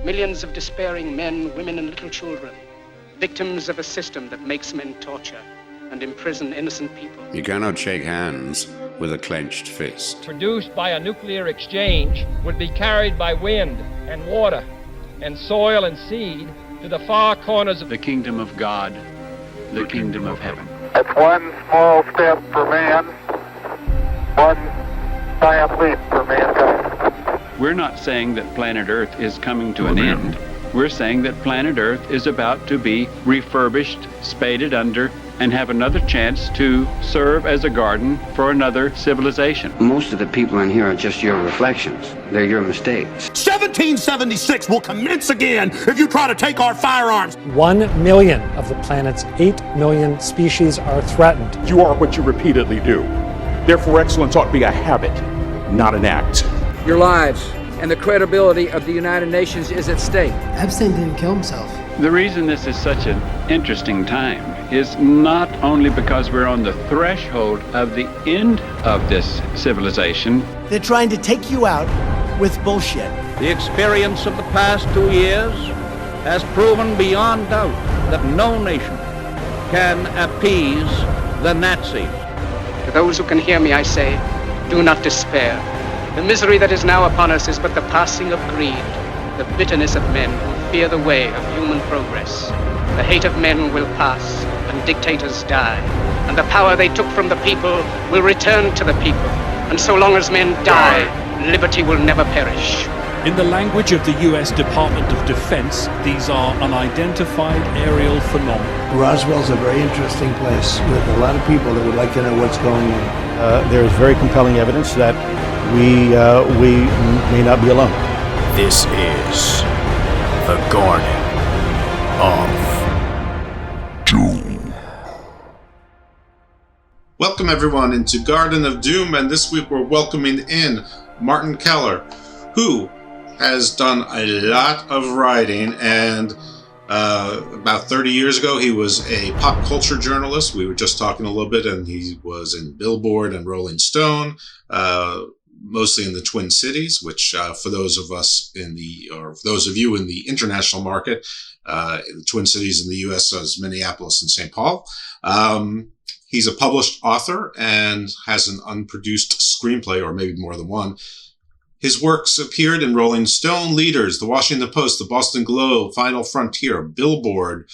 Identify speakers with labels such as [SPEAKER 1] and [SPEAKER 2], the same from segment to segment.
[SPEAKER 1] Millions of despairing men, women, and little children, victims of a system that makes men torture and imprison innocent people.
[SPEAKER 2] You cannot shake hands with a clenched fist.
[SPEAKER 3] Produced by a nuclear exchange would be carried by wind and water and soil and seed to the far corners of
[SPEAKER 4] the kingdom of God, the kingdom of heaven.
[SPEAKER 5] It's one small step for man, one giant leap for mankind.
[SPEAKER 4] We're not saying that planet Earth is coming to an end. We're saying that planet Earth is about to be refurbished, spaded under, and have another chance to serve as a garden for another civilization.
[SPEAKER 6] Most of the people in here are just your reflections. They're your mistakes.
[SPEAKER 7] 1776 will commence again if you try to take our firearms.
[SPEAKER 8] 1 million of the planet's 8 million species are threatened.
[SPEAKER 7] You are what you repeatedly do. Therefore, excellence ought to be a habit, not an act.
[SPEAKER 9] Your lives and the credibility of the United Nations is at stake.
[SPEAKER 10] Epstein didn't kill himself.
[SPEAKER 4] The reason this is such an interesting time is not only because we're on the threshold of the end of this civilization.
[SPEAKER 10] They're trying to take you out with bullshit.
[SPEAKER 11] The experience of the past 2 years has proven beyond doubt that no nation can appease the Nazis.
[SPEAKER 1] To those who can hear me, I say, do not despair. The misery that is now upon us is but the passing of greed, the bitterness of men who fear the way of human progress. The hate of men will pass, and dictators die, and the power they took from the people will return to the people. And so long as men die, liberty will never perish.
[SPEAKER 12] In the language of the U.S. Department of Defense, these are unidentified aerial phenomena.
[SPEAKER 13] Roswell's a very interesting place with a lot of people that would like to know what's going on.
[SPEAKER 14] There is very compelling evidence that we may not be alone.
[SPEAKER 15] This is the Garden of Doom.
[SPEAKER 16] Welcome everyone into Garden of Doom, and this week we're welcoming in Martin Keller, who has done a lot of writing, and about 30 years ago he was a pop culture journalist. We were just talking a little bit, and he was in Billboard and Rolling Stone, mostly in the Twin Cities, which for those of us for those of you in the international market, the Twin Cities in the U.S. is Minneapolis and St. Paul. He's a published author and has an unproduced screenplay, or maybe more than one. His works appeared in Rolling Stone, Leaders, The Washington Post, The Boston Globe, Final Frontier, Billboard,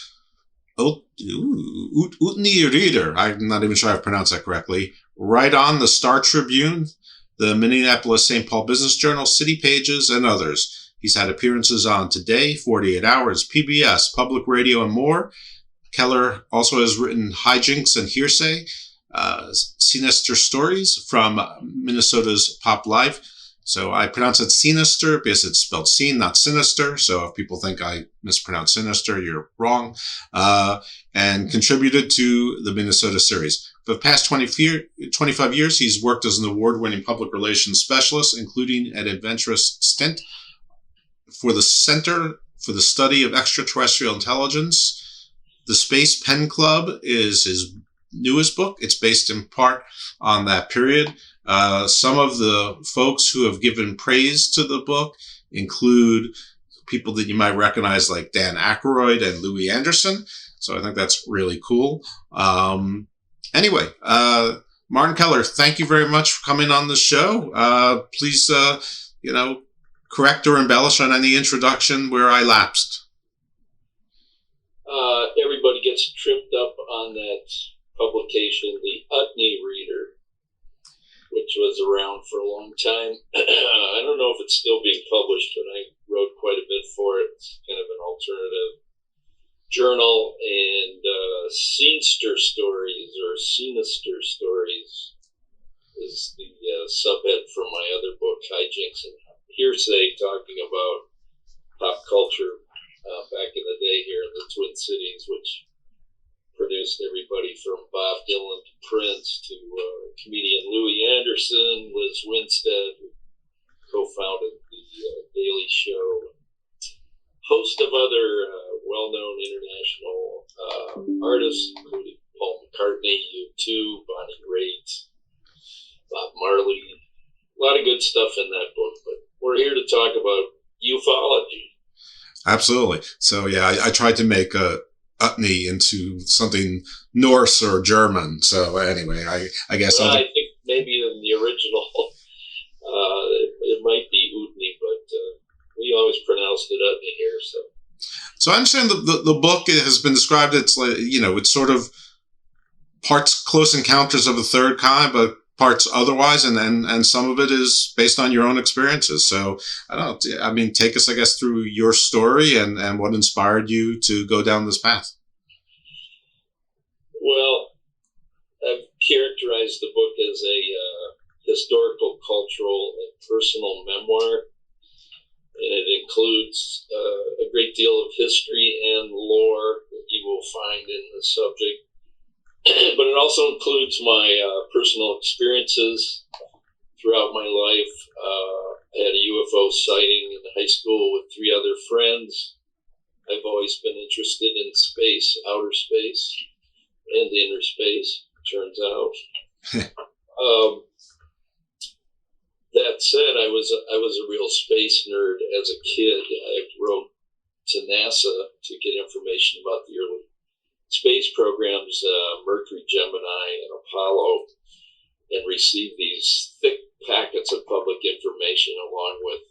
[SPEAKER 16] Utni Reader, I'm not even sure I've pronounced that correctly, Right On, The Star Tribune, the Minneapolis St. Paul Business Journal, City Pages, and others. He's had appearances on Today, 48 Hours, PBS, Public Radio, and more. Keller also has written Hijinks and Hearsay, Sinister Stories from Minnesota's Pop Life. So I pronounce it Sinister because it's spelled scene, not sinister. So if people think I mispronounce sinister, you're wrong. And contributed to the Minnesota series. For the past 25 years, he's worked as an award-winning public relations specialist, including an adventurous stint for the Center for the Study of Extraterrestrial Intelligence. The Space Pen Club is his newest book. It's based in part on that period. Some of the folks who have given praise to the book include people that you might recognize like Dan Aykroyd and Louie Anderson. So I think that's really cool. Anyway, Martin Keller, thank you very much for coming on the show. Please, correct or embellish on any introduction where I lapsed.
[SPEAKER 17] Everybody gets tripped up on that publication, the Utni Reader, which was around for a long time. I don't know if it's still being published, but I wrote quite a bit for it. It's kind of an alternative journal, and Sinister Stories is the subhead from my other book, Hijinks and Hearsay, talking about pop culture back in the day here in the Twin Cities, which produced everybody from Bob Dylan to Prince to comedian Louie Anderson, Liz Winstead, who co-founded the Daily Show, host of other well-known international artists, including Paul McCartney, U2, Bonnie Raitt, Bob Marley. A lot of good stuff in that book, but we're here to talk about ufology.
[SPEAKER 16] Absolutely. So yeah, I tried to make Utney into something Norse or German. So anyway, I guess
[SPEAKER 17] I think maybe in the original it might be Utney, but we always pronounced it Utney here.
[SPEAKER 16] So I understand the book has been described. It's like, it's sort of parts Close Encounters of the Third Kind, but parts otherwise, and some of it is based on your own experiences. So take us, I guess, through your story and what inspired you to go down this path.
[SPEAKER 17] Well, I've characterized the book as a historical, cultural, and personal memoir, and it includes a great deal of history and lore that you will find in the subject. But it also includes my personal experiences throughout my life. I had a UFO sighting in high school with 3 other friends. I've always been interested in space, outer space, and inner space, turns out. That said, I was a real space nerd as a kid. I wrote to NASA to get information about the early space programs, Mercury, Gemini, and Apollo, and received these thick packets of public information along with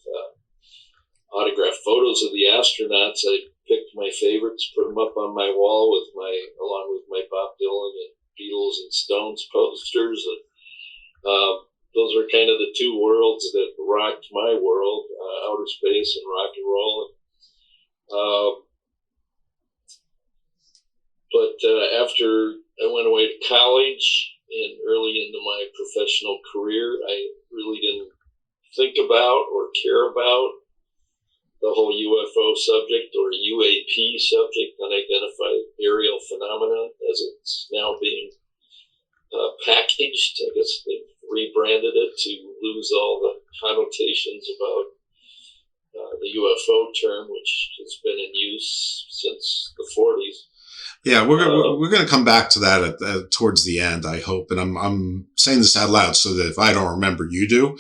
[SPEAKER 17] autographed photos of the astronauts. I picked my favorites, put them up on my wall along with my Bob Dylan and Beatles and Stones posters. And those are kind of the 2 worlds that rocked my world, outer space and rock and roll. But after I went away to college and early into my professional career, I really didn't think about or care about the whole UFO subject or UAP subject, unidentified aerial phenomenon, as it's now being packaged. I guess they've rebranded it to lose all the connotations about the UFO term, which has been in use since the 40s.
[SPEAKER 16] Yeah, we're going to come back to that towards the end, I hope. And I'm saying this out loud so that if I don't remember, you do.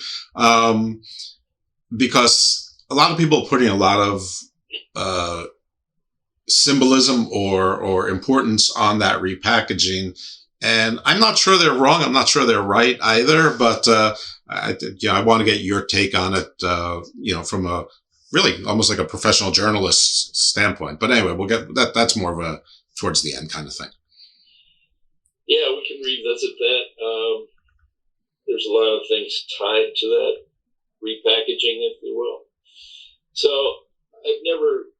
[SPEAKER 16] Because a lot of people are putting a lot of symbolism or importance on that repackaging. And I'm not sure they're wrong. I'm not sure they're right either. But I want to get your take on it, from a really almost like a professional journalist standpoint. But anyway, we'll get that. That's more of a towards the end kind of thing.
[SPEAKER 17] Yeah, we can revisit that. There's a lot of things tied to that repackaging, if you will. So I've never,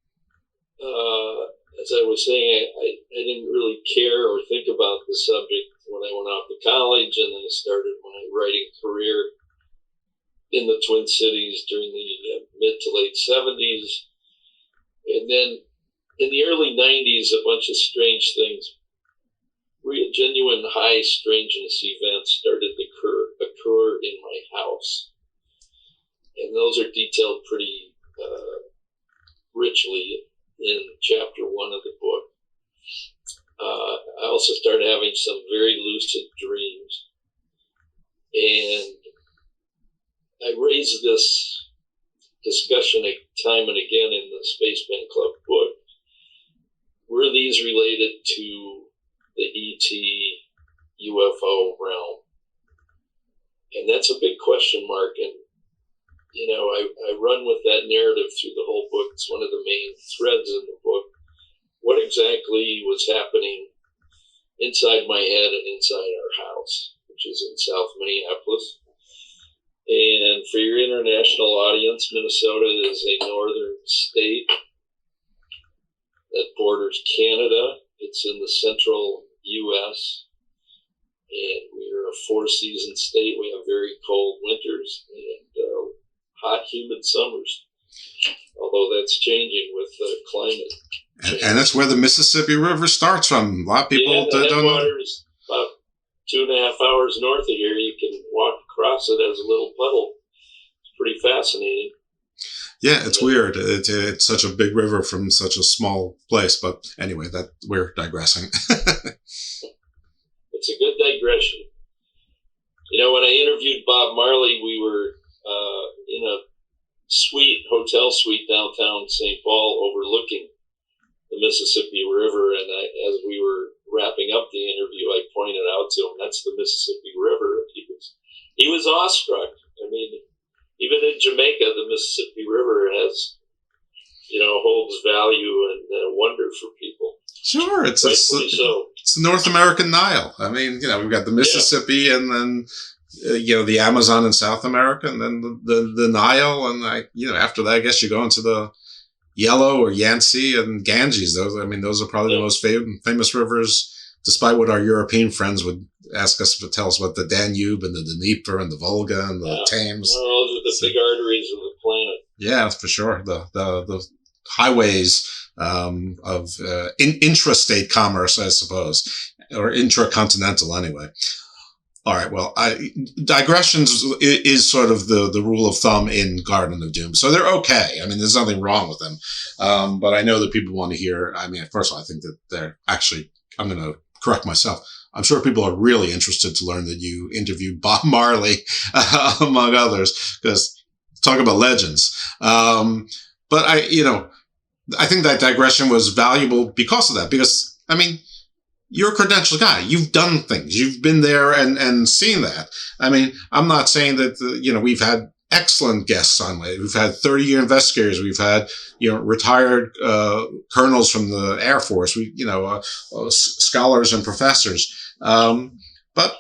[SPEAKER 17] as I was saying, I didn't really care or think about the subject when I went off to college, and then I started my writing career in the Twin Cities during the mid to late 70s. And then in the early 90s, a bunch of strange things, real genuine high strangeness events started to occur in my house. And those are detailed pretty richly in chapter 1 of the book. I also started having some very lucid dreams. And I raised this discussion time and again in the Spaceman Club book. Were these related to the ET UFO realm? And that's a big question mark. And, I run with that narrative through the whole book. It's one of the main threads in the book. What exactly was happening inside my head and inside our house, which is in South Minneapolis? And for your international audience, Minnesota is a northern state that borders Canada. It's in the central U.S. And we're a 4-season state. We have very cold winters and hot, humid summers. Although that's changing with climate change.
[SPEAKER 16] And that's where the Mississippi River starts from. A lot of people
[SPEAKER 17] don't know.
[SPEAKER 16] Headwaters,
[SPEAKER 17] about 2.5 hours north of here. You can walk across it as a little puddle. It's pretty fascinating.
[SPEAKER 16] Yeah, it's weird. It's such a big river from such a small place. But anyway, we're digressing.
[SPEAKER 17] It's a good digression. When I interviewed Bob Marley, we were in a hotel suite downtown St. Paul overlooking the Mississippi River. And as we were wrapping up the interview, I pointed out to him, that's the Mississippi River. He was awestruck. I mean, even in Jamaica, the Mississippi River has, holds value and wonder for people.
[SPEAKER 16] Sure, it's the North American Nile. I mean, we've got the Mississippi, and then the Amazon in South America, and then the Nile, and after that, I guess you go into the Yellow or Yangtze and Ganges. Those are probably the most famous rivers, despite what our European friends would ask us to tell us about the Danube and the Dnieper and the Volga and the Thames.
[SPEAKER 17] Well, those are the big arteries of the planet.
[SPEAKER 16] Yeah, for sure. The highways of intrastate commerce, I suppose, or intracontinental anyway. All right. Well, digressions is sort of the rule of thumb in Garden of Doom. So they're okay. I mean, there's nothing wrong with them. But I know that people want to hear, first of all, I think that they're actually, I'm going to correct myself. I'm sure people are really interested to learn that you interviewed Bob Marley, among others, because talk about legends. But I think that digression was valuable because of that, because, you're a credentialed guy. You've done things. You've been there and seen that. I'm not saying that, we've had excellent guests on. We've had 30-year investigators. We've had, retired colonels from the Air Force. Scholars and professors. But,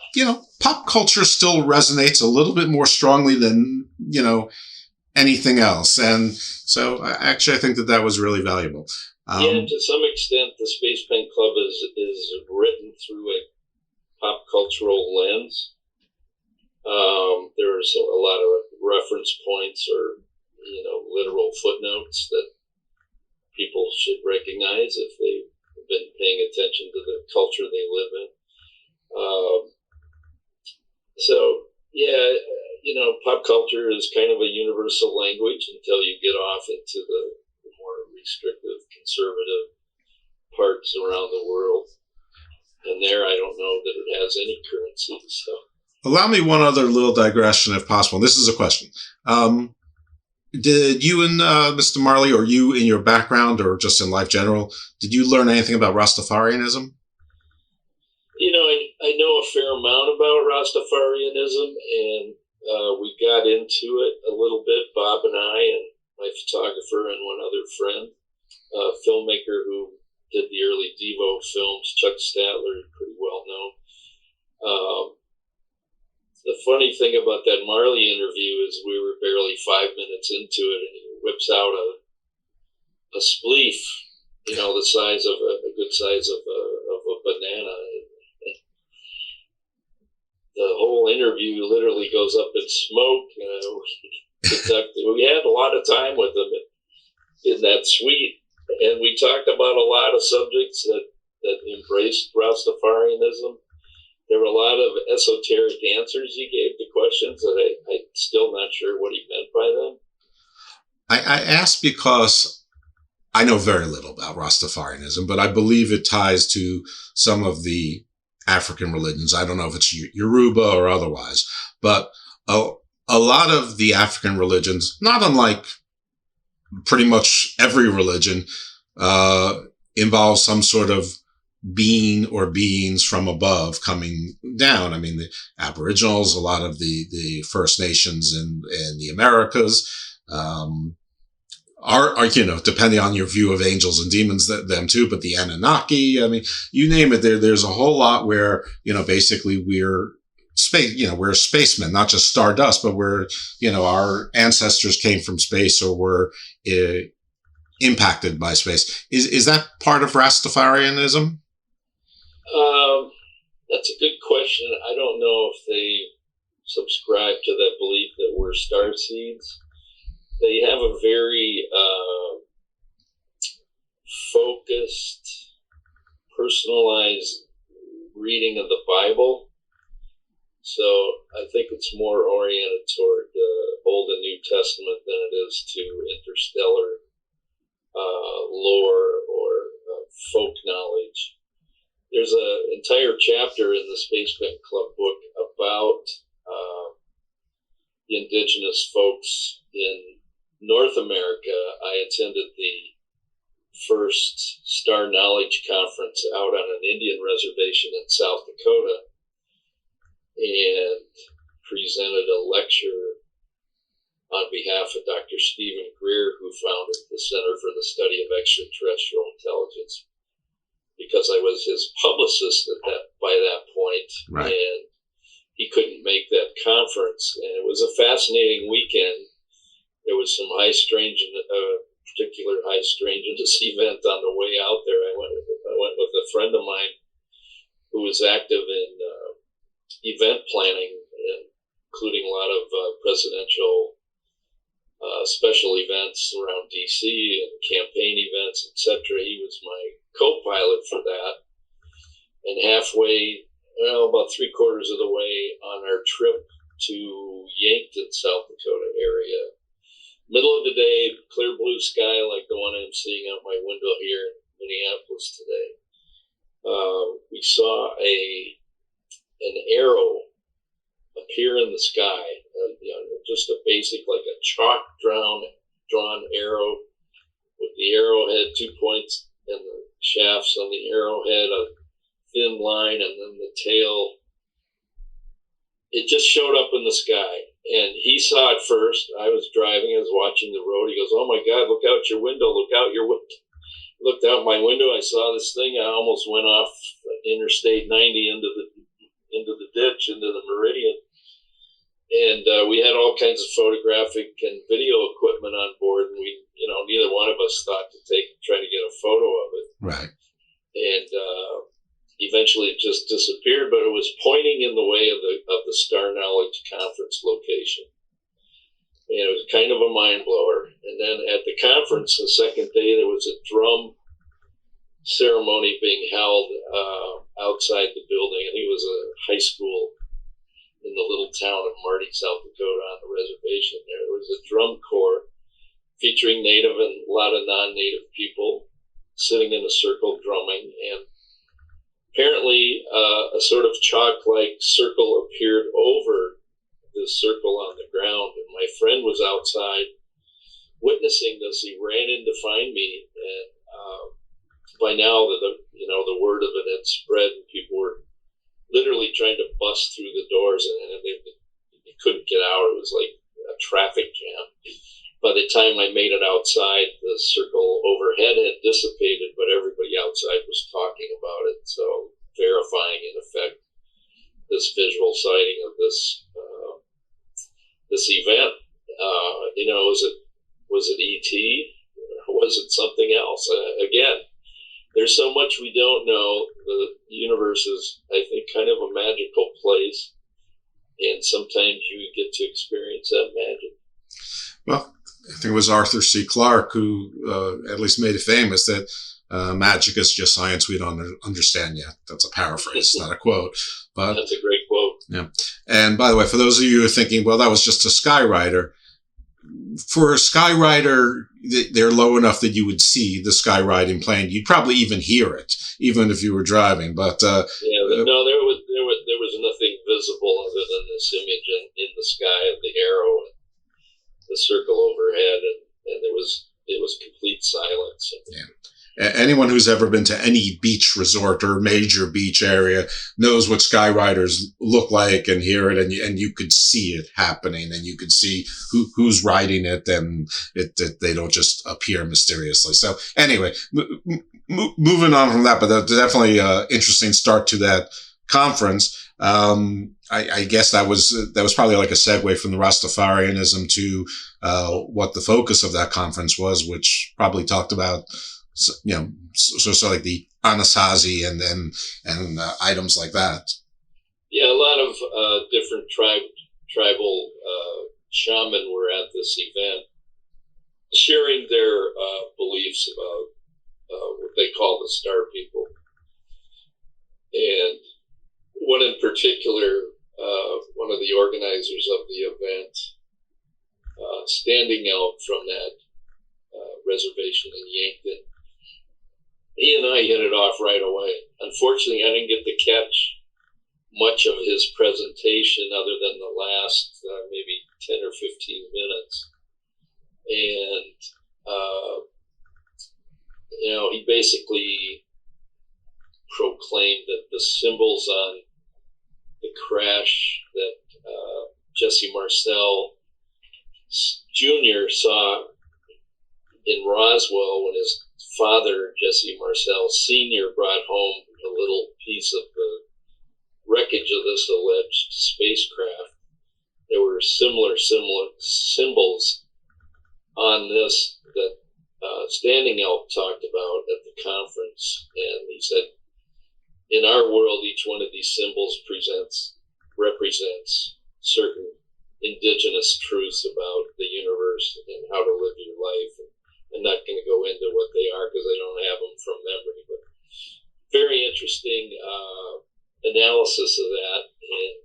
[SPEAKER 16] pop culture still resonates a little bit more strongly than, anything else. And so I think that was really valuable.
[SPEAKER 17] To some extent, the Space Pen Club is written through a pop cultural lens. There's a lot of reference points or, literal footnotes that people should recognize if they've been paying attention to the culture they live in. Pop culture is kind of a universal language until you get off into the more restrictive, conservative parts around the world. And there, I don't know that it has any currency. So,
[SPEAKER 16] allow me one other little digression, if possible. This is a question. Did you and Mr. Marley, or you in your background, or just in life general, did you learn anything about Rastafarianism?
[SPEAKER 17] I know a fair amount about Rastafarianism, and we got into it a little bit, Bob and I, and my photographer and one other friend, a filmmaker who did the early Devo films, Chuck Statler, pretty well known. The funny thing about that Marley interview is we were barely 5 minutes into it, and he whips out a spleef, the size of a good size of a banana. The whole interview literally goes up in smoke. We had a lot of time with him in that suite, and we talked about a lot of subjects that embraced Rastafarianism. There were a lot of esoteric answers he gave to questions that I'm still not sure what he meant by them.
[SPEAKER 16] I ask because I know very little about Rastafarianism, but I believe it ties to some of the African religions. I don't know if it's Yoruba or otherwise, but a lot of the African religions, not unlike pretty much every religion, involves some sort of being or beings from above coming down. The Aboriginals, a lot of the First Nations in the Americas, are depending on your view of angels and demons, them too, but the Anunnaki, you name it, there's a whole lot where, basically we're we're spacemen, not just stardust, but we're, our ancestors came from space or were impacted by space. Is that part of Rastafarianism?
[SPEAKER 17] That's a good question. I don't know if they subscribe to that belief that we're star seeds. They have a very focused, personalized reading of the Bible. So I think it's more oriented toward the Old and New Testament than it is to interstellar lore or folk knowledge. There's an entire chapter in the Space Pen Club book about the indigenous folks in North America. I attended the first Star Knowledge Conference out on an Indian reservation in South Dakota and presented a lecture on behalf of Dr. Stephen Greer, who founded the Center for the Study of Extraterrestrial Intelligence, because I was his publicist by that point,
[SPEAKER 16] right.
[SPEAKER 17] And he couldn't make that conference. And it was a fascinating weekend. There was some particular high strangeness event on the way out there. I went with a friend of mine who was active in event planning, including a lot of presidential special events around DC and campaign events, etc. He was my co-pilot for that. And halfway, about 3/4 of the way on our trip to Yankton, South Dakota area, middle of the day, clear blue sky like the one I'm seeing out my window here in Minneapolis today, we saw an arrow appear in the sky, just a basic, like a chalk drawn arrow, with the arrowhead 2 points and the shafts on the arrowhead, a thin line, and then the tail. It just showed up in the sky, and he saw it first. I was driving, I was watching the road. He goes, "Oh my God, look out your window, look out your window." Looked out my window, I saw this thing. I almost went off Interstate 90 into the ditch, into the Meridian. And we had all kinds of photographic and video equipment on board, and we, neither one of us thought to try to get a photo of it.
[SPEAKER 16] Right.
[SPEAKER 17] And eventually it just disappeared, but it was pointing in the way of the Star Knowledge Conference location. And it was kind of a mind blower. And then at the conference, the second day, there was a drum ceremony being held outside the building. I think it was a high school in the little town of Marty, South Dakota, on the reservation there. There was a drum corps featuring native and a lot of non-native people sitting in a circle drumming. And apparently a sort of chalk-like circle appeared over this circle on the ground. And my friend was outside witnessing this. He ran in to find me. And by now, the word of it had spread, and people were literally trying to bust through the doors, and they couldn't get out. It was like a traffic jam. By the time I made it outside, the circle overhead had dissipated, but everybody outside was talking about it. So verifying, in effect, this visual sighting of this event. Was it E.T. or was it something else? Again, there's so much we don't know. The universe is, I think, kind of a magical place, and sometimes you get to experience that magic.
[SPEAKER 16] Well, I think it was Arthur C. Clarke who at least made it famous that magic is just science we don't understand yet. That's a paraphrase, not a quote. But
[SPEAKER 17] that's a great quote.
[SPEAKER 16] Yeah. And by the way, for those of you who are thinking, well, that was just a Skyrider. For a Skyrider, they're low enough that you would see the skyriding plane. You'd probably even hear it, even if you were driving. But
[SPEAKER 17] there was nothing visible other than this image in the sky of the arrow and the circle overhead, and it was complete silence.
[SPEAKER 16] Yeah. Anyone who's ever been to any beach resort or major beach area knows what Skyriders look like and hear it, and you could see it happening, and you could see who's riding it, and they don't just appear mysteriously. So anyway, moving on from that, but that's definitely an interesting start to that conference. I guess that was probably like a segue from the Rastafarianism to what the focus of that conference was, which probably talked about so like the Anasazi and items like that.
[SPEAKER 17] Yeah, a lot of different tribal shaman were at this event, sharing their beliefs about what they call the Star People. And one in particular, one of the organizers of the event, standing out from that reservation in Yankton, he and I hit it off right away. Unfortunately, I didn't get to catch much of his presentation other than the last maybe 10 or 15 minutes. And, he basically proclaimed that the symbols on the crash that Jesse Marcel Jr. saw in Roswell when his father, Jesse Marcel Sr., brought home a little piece of the wreckage of this alleged spacecraft. There were similar symbols on this that Standing Elk talked about at the conference, and he said, in our world, each one of these symbols represents certain indigenous truths about the universe and how to live your life. And I'm not going to go into what they are because I don't have them from memory, but very interesting analysis of that. And,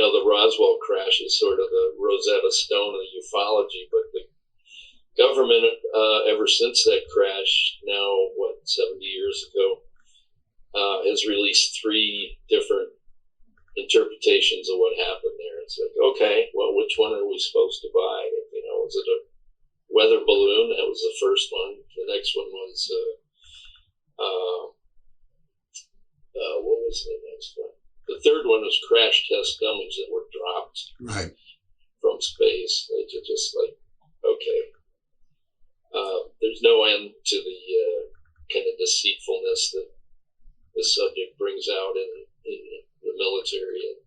[SPEAKER 17] the Roswell crash is sort of the Rosetta Stone of ufology, but the government, ever since that crash, now, 70 years ago, has released 3 different interpretations of what happened there. It's like, okay, well, which one are we supposed to buy? Was it a weather balloon? That was the first one. The next one was, what was the next one? The third one was crash test dummies that were dropped from space. It's just like, okay. There's no end to the kind of deceitfulness that the subject brings out in the military and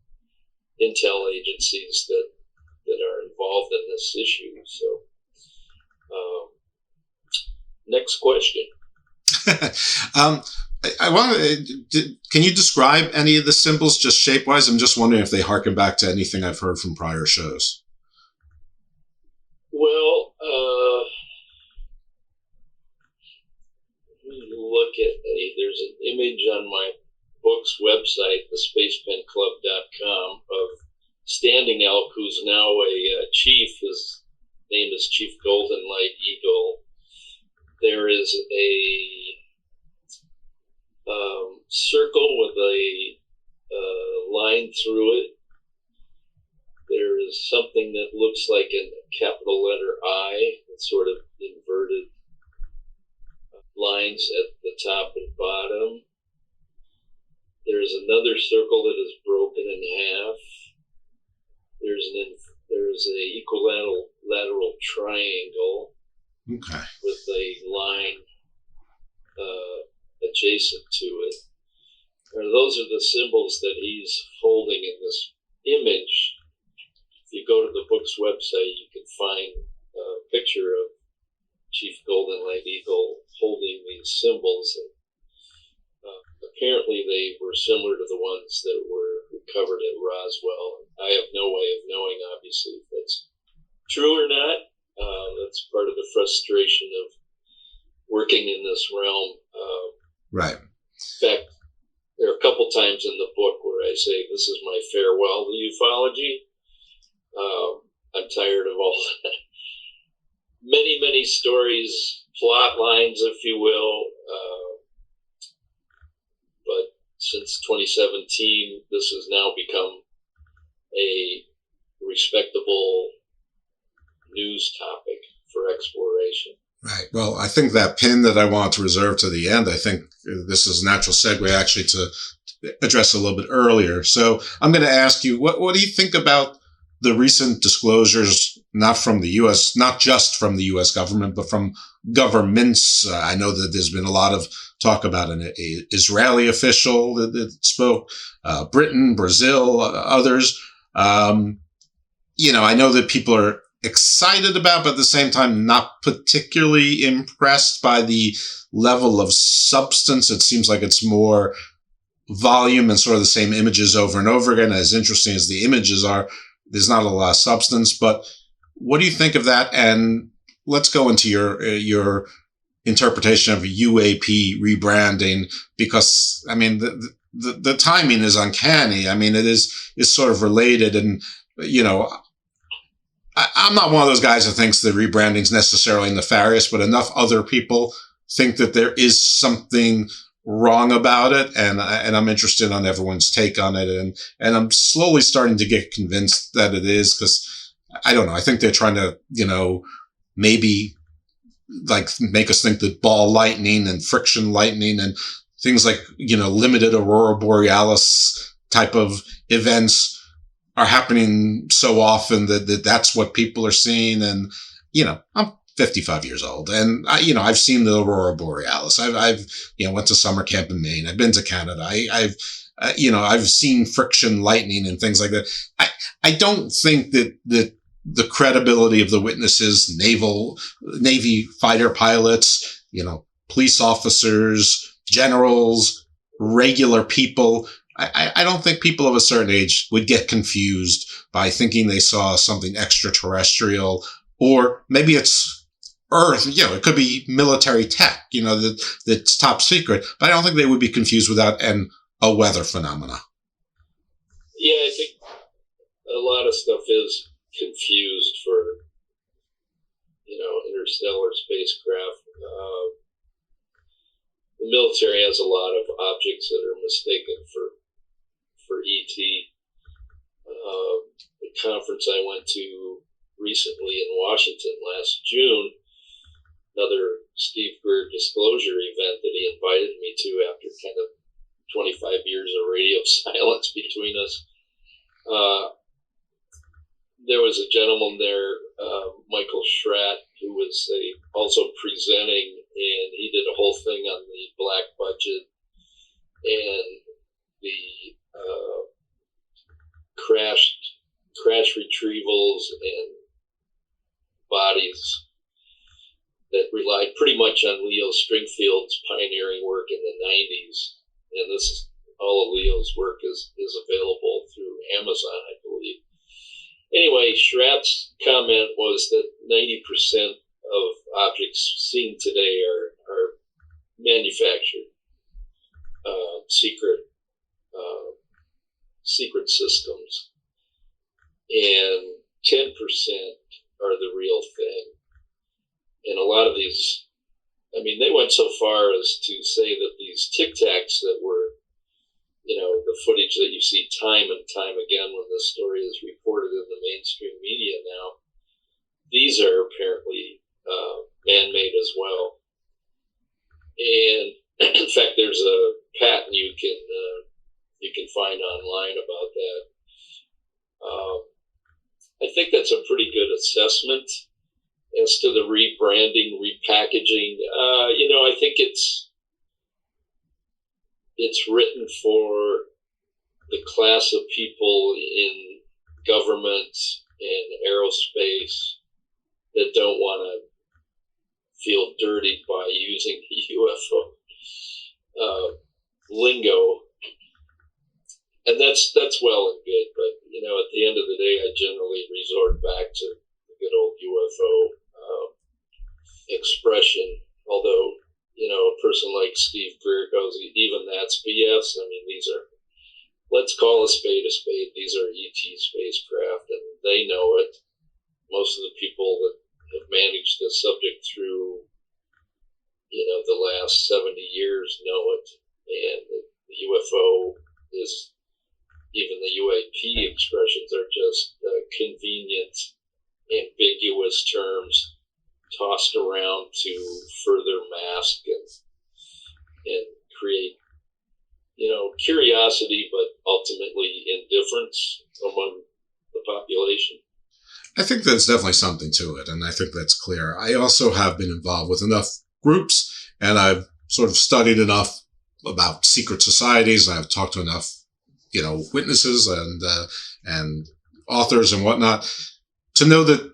[SPEAKER 17] intel agencies that are involved in this issue. So, next question.
[SPEAKER 16] I want to. Can you describe any of the symbols just shape-wise? I'm just wondering if they harken back to anything I've heard from prior shows.
[SPEAKER 17] Well, look at there's an image on my book's website, thespacepenclub.com, of Standing Elk, who's now a chief. His name is Chief Golden Light Eagle. There is a circle with a line through it. There is something that looks like a capital letter I, sort of inverted lines at the top and bottom. There's another circle that is broken in half. There's a equilateral triangle with a line adjacent to it. Those are the symbols that he's holding in this image. If you go to the book's website, you can find a picture of Chief Golden Light Eagle holding these symbols. And, apparently they were similar to the ones that were recovered at Roswell. I have no way of knowing, obviously, if that's true or not. That's part of the frustration of working in this realm.
[SPEAKER 16] Right.
[SPEAKER 17] In fact, there are a couple times in the book where I say, this is my farewell to ufology. I'm tired of all that. Many stories, plot lines, if you will. But since 2017, this has now become a respectable news topic for exploration.
[SPEAKER 16] Right. Well, I think that pin that I want to reserve to the end, I think this is a natural segue actually to address a little bit earlier. So I'm going to ask you, what do you think about the recent disclosures, not from the U.S., not just from the U.S. government, but from governments? I know that there's been a lot of talk about an Israeli official that spoke, Britain, Brazil, others. I know that people are excited about, but at the same time, not particularly impressed by the level of substance. It seems like it's more volume and sort of the same images over and over again. As interesting as the images are, there's not a lot of substance. But what do you think of that? And let's go into your interpretation of UAP rebranding, because I mean the timing is uncanny. I mean, it is sort of related, and I'm not one of those guys that thinks the rebranding is necessarily nefarious, but enough other people think that there is something wrong about it, and I'm interested on everyone's take on it, and I'm slowly starting to get convinced that it is, because I don't know. I think they're trying to, maybe like make us think that ball lightning and friction lightning and things like, limited aurora borealis type of events are happening so often that that's what people are seeing. And, I'm 55 years old and I've seen the aurora borealis. I've went to summer camp in Maine. I've been to Canada. I've seen friction lightning and things like that. I don't think that the credibility of the witnesses, Navy fighter pilots, police officers, generals, regular people, I don't think people of a certain age would get confused by thinking they saw something extraterrestrial, or maybe it's Earth, it could be military tech, that's top secret, but I don't think they would be confused with that and a weather phenomena.
[SPEAKER 17] Yeah, I think a lot of stuff is confused for, interstellar spacecraft. The military has a lot of objects that are mistaken for ET. The conference I went to recently in Washington last June, another Steve Greer disclosure event that he invited me to after kind of 25 years of radio silence between us. There was a gentleman there, Michael Schratt, who was also presenting, and he did a whole thing on the black budget and the crash retrievals and bodies that relied pretty much on Leo Stringfield's pioneering work in the 90s. And this is all of Leo's work is available through Amazon, I believe. Anyway, Schratt's comment was that 90% of objects seen today are manufactured, secret systems, and 10% are the real thing. And a lot of these, they went so far as to say that these Tic Tacs that were, the footage that you see time and time again when this story is reported in the mainstream media now, these are apparently man-made as well. And in fact, there's a patent you can find online about that. I think that's a pretty good assessment as to the rebranding, repackaging. I think it's written for the class of people in government and aerospace that don't want to feel dirty by using UFO lingo. And that's well and good, but at the end of the day, I generally resort back to the good old UFO expression. Although, a person like Steve Greer goes, even that's BS. Let's call a spade a spade. These are ET spacecraft, and they know it. Most of the people that have managed the subject through, the last 70 years know it, and the UFO is. Even the UAP expressions are just convenient, ambiguous terms tossed around to further mask and create, curiosity, but ultimately indifference among the population.
[SPEAKER 16] I think there's definitely something to it, and I think that's clear. I also have been involved with enough groups, and I've sort of studied enough about secret societies, and I've talked to enough witnesses and authors and whatnot to know that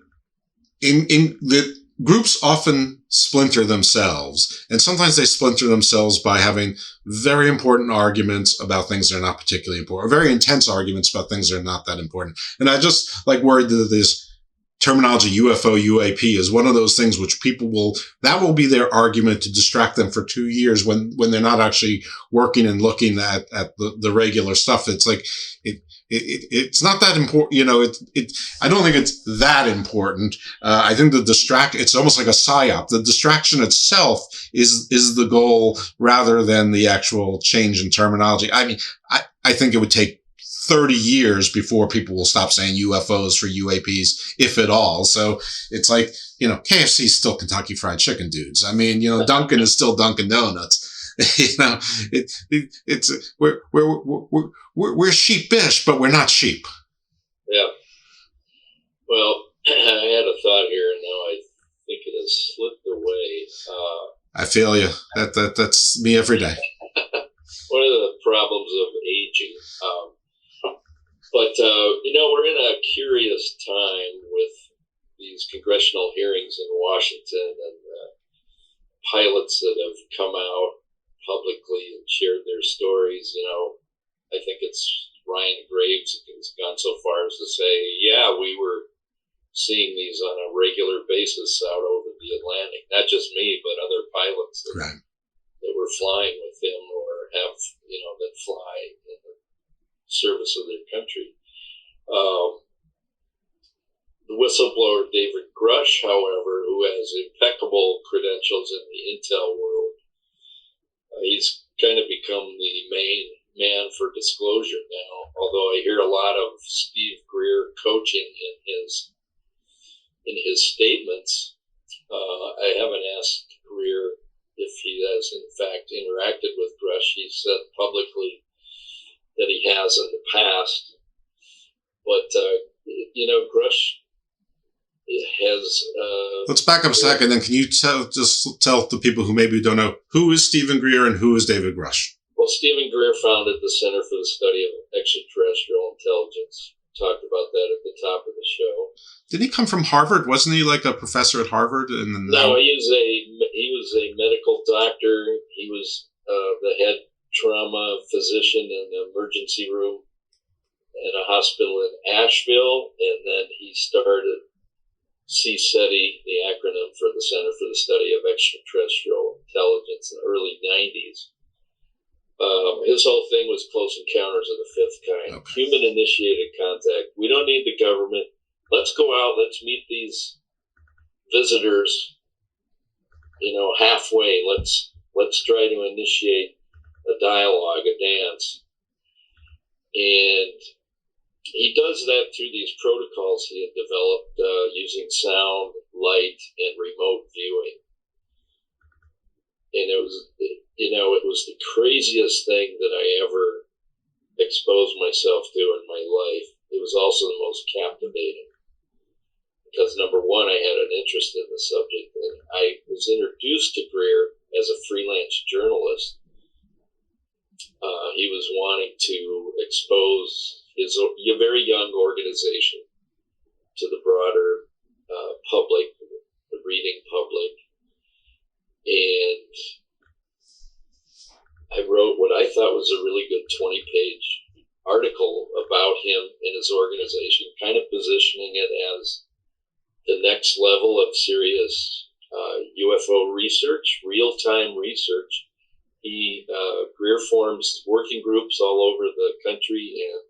[SPEAKER 16] in the groups often splinter themselves, and sometimes they splinter themselves by having very important arguments about things that are not particularly important, or very intense arguments about things that are not that important. And I just worried that this terminology UFO, UAP is one of those things which that will be their argument to distract them for 2 years when they're not actually working and looking at the regular stuff. It's it's not that important, I don't think it's that important. I think it's almost like a psyop. The distraction itself is the goal rather than the actual change in terminology. I think it would take 30 years before people will stop saying UFOs for UAPs, if at all. So it's like, KFC is still Kentucky Fried Chicken, dudes. I mean, Dunkin' is still Dunkin' Donuts. We're sheepish, but we're not sheep.
[SPEAKER 17] Yeah. Well, I had a thought here, and now I think it has slipped away.
[SPEAKER 16] I feel you. That's me every day.
[SPEAKER 17] One of the problems of aging. But we're in a curious time with these congressional hearings in Washington and pilots that have come out publicly and shared their stories. I think it's Ryan Graves has gone so far as to say, yeah, we were seeing these on a regular basis out over the Atlantic. Not just me, but other pilots that were flying with him or have, that fly in the service of their country. The whistleblower David Grusch, however, who has impeccable credentials in the intel world, he's kind of become the main man for disclosure now. Although I hear a lot of Steve Greer coaching in his statements. I haven't asked Greer if he has in fact interacted with Grusch. He said publicly that he has in the past, but Grusch has.
[SPEAKER 16] Let's back up a second. Then can you tell the people who maybe don't know, who is Stephen Greer and who is David Grusch?
[SPEAKER 17] Well, Stephen Greer founded the Center for the Study of Extraterrestrial Intelligence. Talked about that at the top of the show.
[SPEAKER 16] Didn't he come from Harvard? Wasn't he like a professor at Harvard?
[SPEAKER 17] No, he was a medical doctor. He was the head trauma physician in the emergency room at a hospital in Asheville, and then he started CSETI, the acronym for the Center for the Study of Extraterrestrial Intelligence, in the early 90s. His whole thing was close encounters of the fifth kind, human-initiated contact. We don't need the government. Let's go out. Let's meet these visitors, halfway. Let's try to initiate a dialogue, a dance. And he does that through these protocols he had developed using sound, light, and remote viewing. And it was the craziest thing that I ever exposed myself to in my life. It was also the most captivating because, number one, I had an interest in the subject, and I was introduced to Greer as a freelance journalist. He was wanting to expose his very young organization to the broader public, the reading public. And I wrote what I thought was a really good 20-page article about him and his organization, kind of positioning it as the next level of serious UFO research, real-time research. Greer forms working groups all over the country in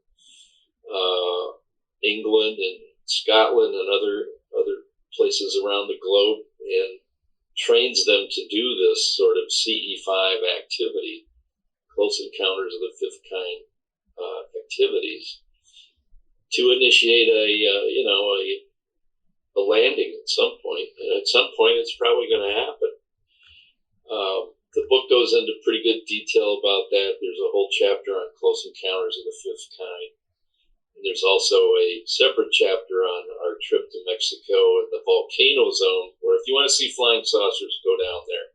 [SPEAKER 17] England and Scotland and other places around the globe, and trains them to do this sort of CE5 activity, close encounters of the fifth kind activities, to initiate a landing at some point. And at some point, it's probably going to happen. The book goes into pretty good detail about that. There's a whole chapter on close encounters of the fifth kind. And there's also a separate chapter on our trip to Mexico and the volcano zone, where if you want to see flying saucers, go down there.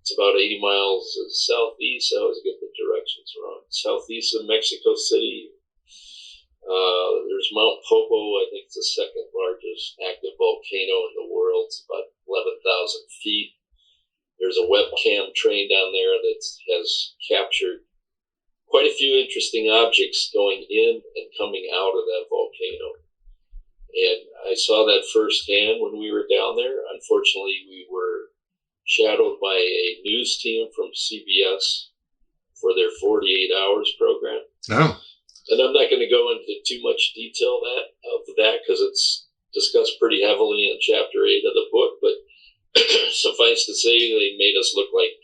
[SPEAKER 17] It's about 80 miles southeast. I always get the directions wrong. Southeast of Mexico City. There's Mount Popo. I think it's the second largest active volcano in the world. It's about 11,000 feet. There's a webcam train down there that has captured quite a few interesting objects going in and coming out of that volcano. And I saw that firsthand when we were down there. Unfortunately, we were shadowed by a news team from CBS for their 48 Hours program.
[SPEAKER 16] Oh.
[SPEAKER 17] And I'm not going to go into too much detail of that because it's discussed pretty heavily in Chapter 8 of the book, but suffice to say, they made us look like,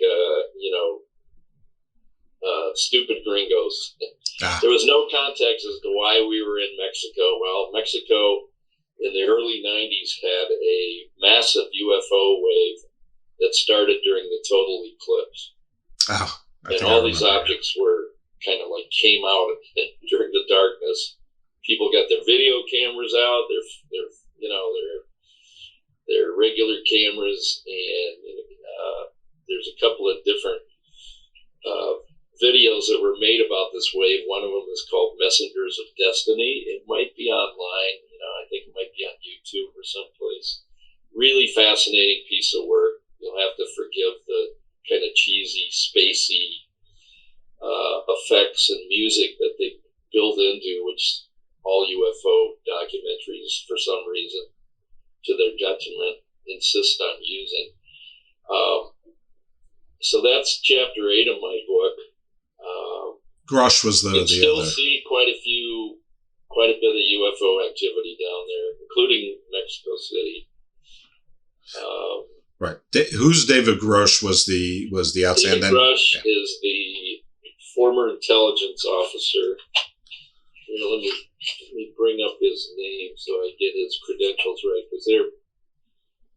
[SPEAKER 17] stupid gringos.
[SPEAKER 16] Ah.
[SPEAKER 17] There was no context as to why we were in Mexico. Well, Mexico in the early 90s had a massive UFO wave that started during the total eclipse.
[SPEAKER 16] Oh,
[SPEAKER 17] and all these objects were kind of like came out during the darkness. People got their video cameras out, their regular cameras, and there's a couple of different videos that were made about this wave. One of them is called Messengers of Destiny. It might be online. I think it might be on YouTube or someplace. Really fascinating piece of work. You'll have to forgive the kind of cheesy, spacey effects and music that they build into, which all UFO documentaries, for some reason, to their detriment, insist on using. So that's chapter 8 of my book.
[SPEAKER 16] Grusch was the
[SPEAKER 17] still
[SPEAKER 16] other.
[SPEAKER 17] See quite a bit of UFO activity down there, including Mexico City.
[SPEAKER 16] Right. Who's David Grusch was the outstanding.
[SPEAKER 17] David Grusch is the former intelligence officer. Let me bring up his name so I get his credentials right, because they're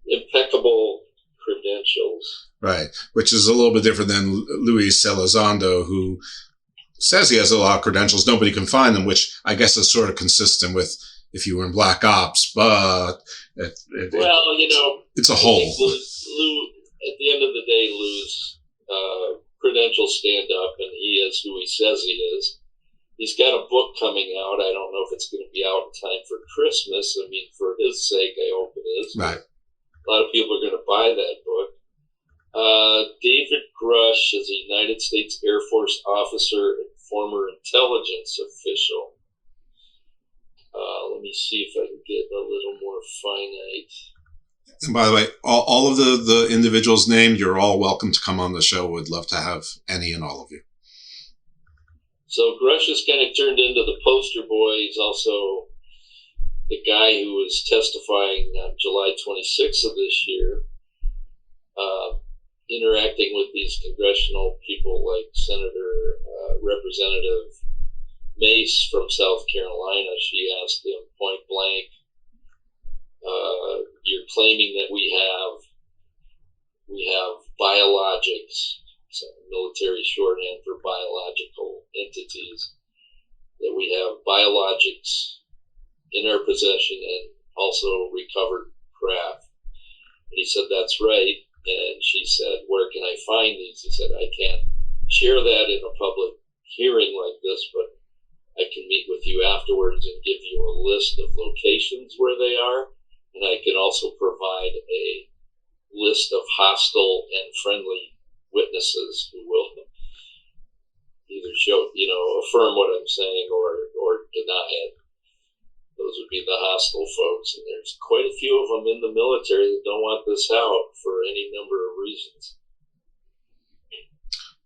[SPEAKER 17] impeccable credentials.
[SPEAKER 16] Right, which is a little bit different than Louie Elizondo, who says he has a lot of credentials. Nobody can find them, which I guess is sort of consistent with if you were in Black Ops, but it's a whole.
[SPEAKER 17] Lou, at the end of the day, Lou's credentials stand up, and he is who he says he is. He's got a book coming out. I don't know if it's going to be out in time for Christmas. I mean, for his sake, I hope it is.
[SPEAKER 16] Right.
[SPEAKER 17] A lot of people are going to buy that book. David Grusch is a United States Air Force officer and former intelligence official. Let me see if I can get a little more finite.
[SPEAKER 16] And by the way, all of the individuals named, you're all welcome to come on the show. Would love to have any and all of you.
[SPEAKER 17] So Grusch has kind of turned into the poster boy. He's also the guy who was testifying on July 26th of this year, interacting with these congressional people like Representative Mace from South Carolina. She asked him point blank, you're claiming that we have biologics, so military shorthand for biological entities, that we have biologics in our possession and also recovered craft. And he said, that's right. And she said, where can I find these? He said, I can't share that in a public hearing like this, but I can meet with you afterwards and give you a list of locations where they are. And I can also provide a list of hostile and friendly witnesses who will either affirm what I'm saying or deny it. Those would be the hostile folks. And there's quite a few of them in the military that don't want this out for any number of reasons.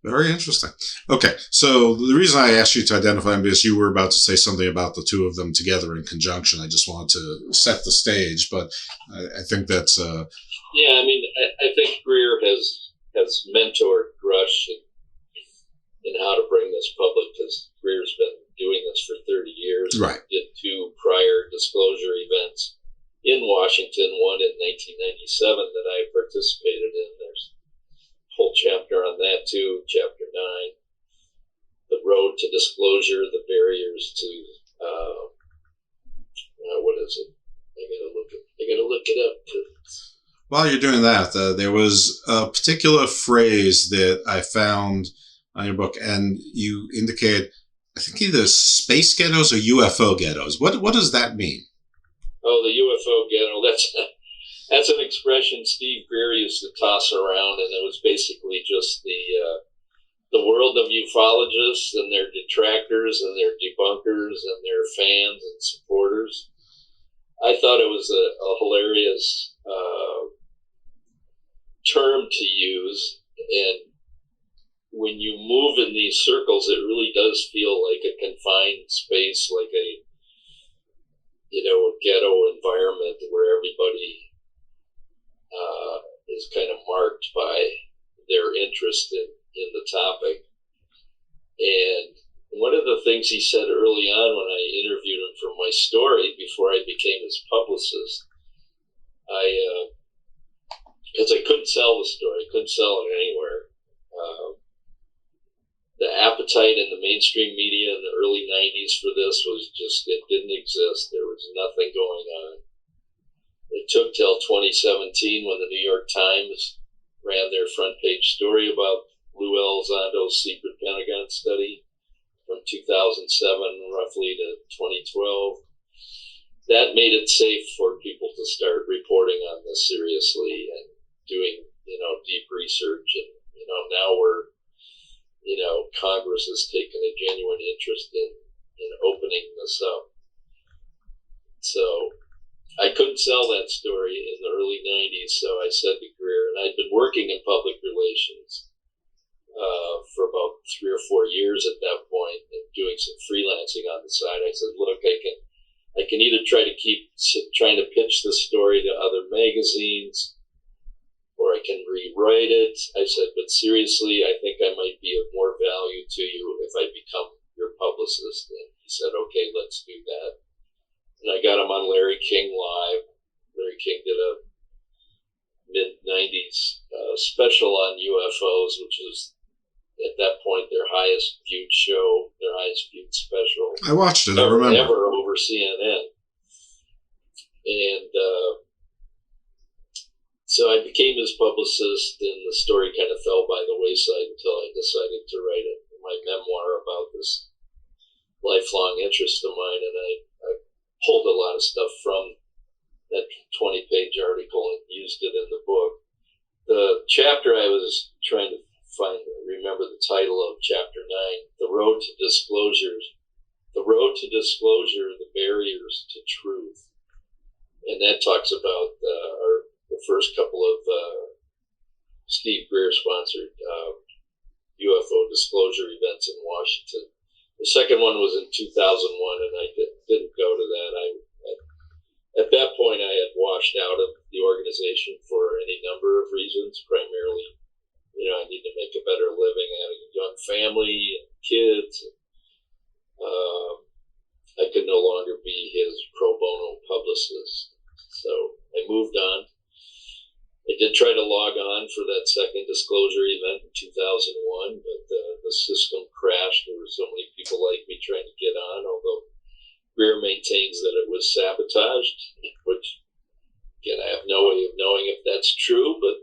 [SPEAKER 16] Very interesting. Okay, so the reason I asked you to identify them is you were about to say something about the two of them together in conjunction. I just wanted to set the stage, but I think that's...
[SPEAKER 17] Yeah, I mean, I think Greer has mentored Grusch in how to bring this public, because Greer's been doing this for 30 years.
[SPEAKER 16] Right.
[SPEAKER 17] Did 2 prior disclosure events in Washington, one in 1997 that I participated in. There's a whole chapter on that too, chapter 9. The road to disclosure, the barriers to, what is it? I gotta look it up.
[SPEAKER 16] While you're doing that, there was a particular phrase that I found on your book, and you indicate, I think, either space ghettos or UFO ghettos. What does that mean?
[SPEAKER 17] Oh, the UFO ghetto. That's an expression Steve Greer used to toss around, and it was basically just the world of ufologists and their detractors and their debunkers and their fans and supporters. I thought it was a hilarious term to use, and when you move in these circles, it really does feel like a confined space, like a ghetto environment where everybody is kind of marked by their interest in the topic. And one of the things he said early on when I interviewed him for my story before I became his publicist, because I couldn't sell the story, couldn't sell it anywhere. The appetite in the mainstream media in the early 90s for this was just, it didn't exist. There was nothing going on. It took till 2017 when the New York Times ran their front page story about Lou Elizondo's secret Pentagon study from 2007 roughly to 2012. That made it safe for people to start reporting on this seriously and doing, deep research. And, now we're, Congress has taken a genuine interest in opening this up. So I couldn't sell that story in the early 90s, so I said to Greer, and I'd been working in public relations for about 3 or 4 years at that point and doing some freelancing on the side. I said, look, I can either try to keep trying to pitch the story to other magazines, or I can rewrite it. I said, but seriously, I think I might be of more value to you if I become your publicist. And he said, okay, let's do that. And I got him on Larry King Live. Larry King did a mid-90s special on UFOs, which was at that point their highest viewed show, their highest viewed special.
[SPEAKER 16] I watched it, I remember.
[SPEAKER 17] Ever over CNN. And so I became his publicist, and the story kind of fell by the wayside until I decided to write my memoir about this lifelong interest of mine. And I pulled a lot of stuff from that 20-page article and used it in the book. The chapter I was trying to remember the title of chapter 9, The Road to Disclosures. The Road to Disclosure, the Barriers to Truth. And that talks about the first couple of Steve Greer-sponsored UFO disclosure events in Washington. The second one was in 2001, and I didn't go to that. At that point, I had washed out of the organization for any number of reasons. Primarily, I need to make a better living. I had a young family and kids. I could no longer be his pro bono publicist. So I moved on. I did try to log on for that second disclosure event in 2001, but the system crashed. There were so many people like me trying to get on, although Greer maintains that it was sabotaged, which, again, I have no way of knowing if that's true, but,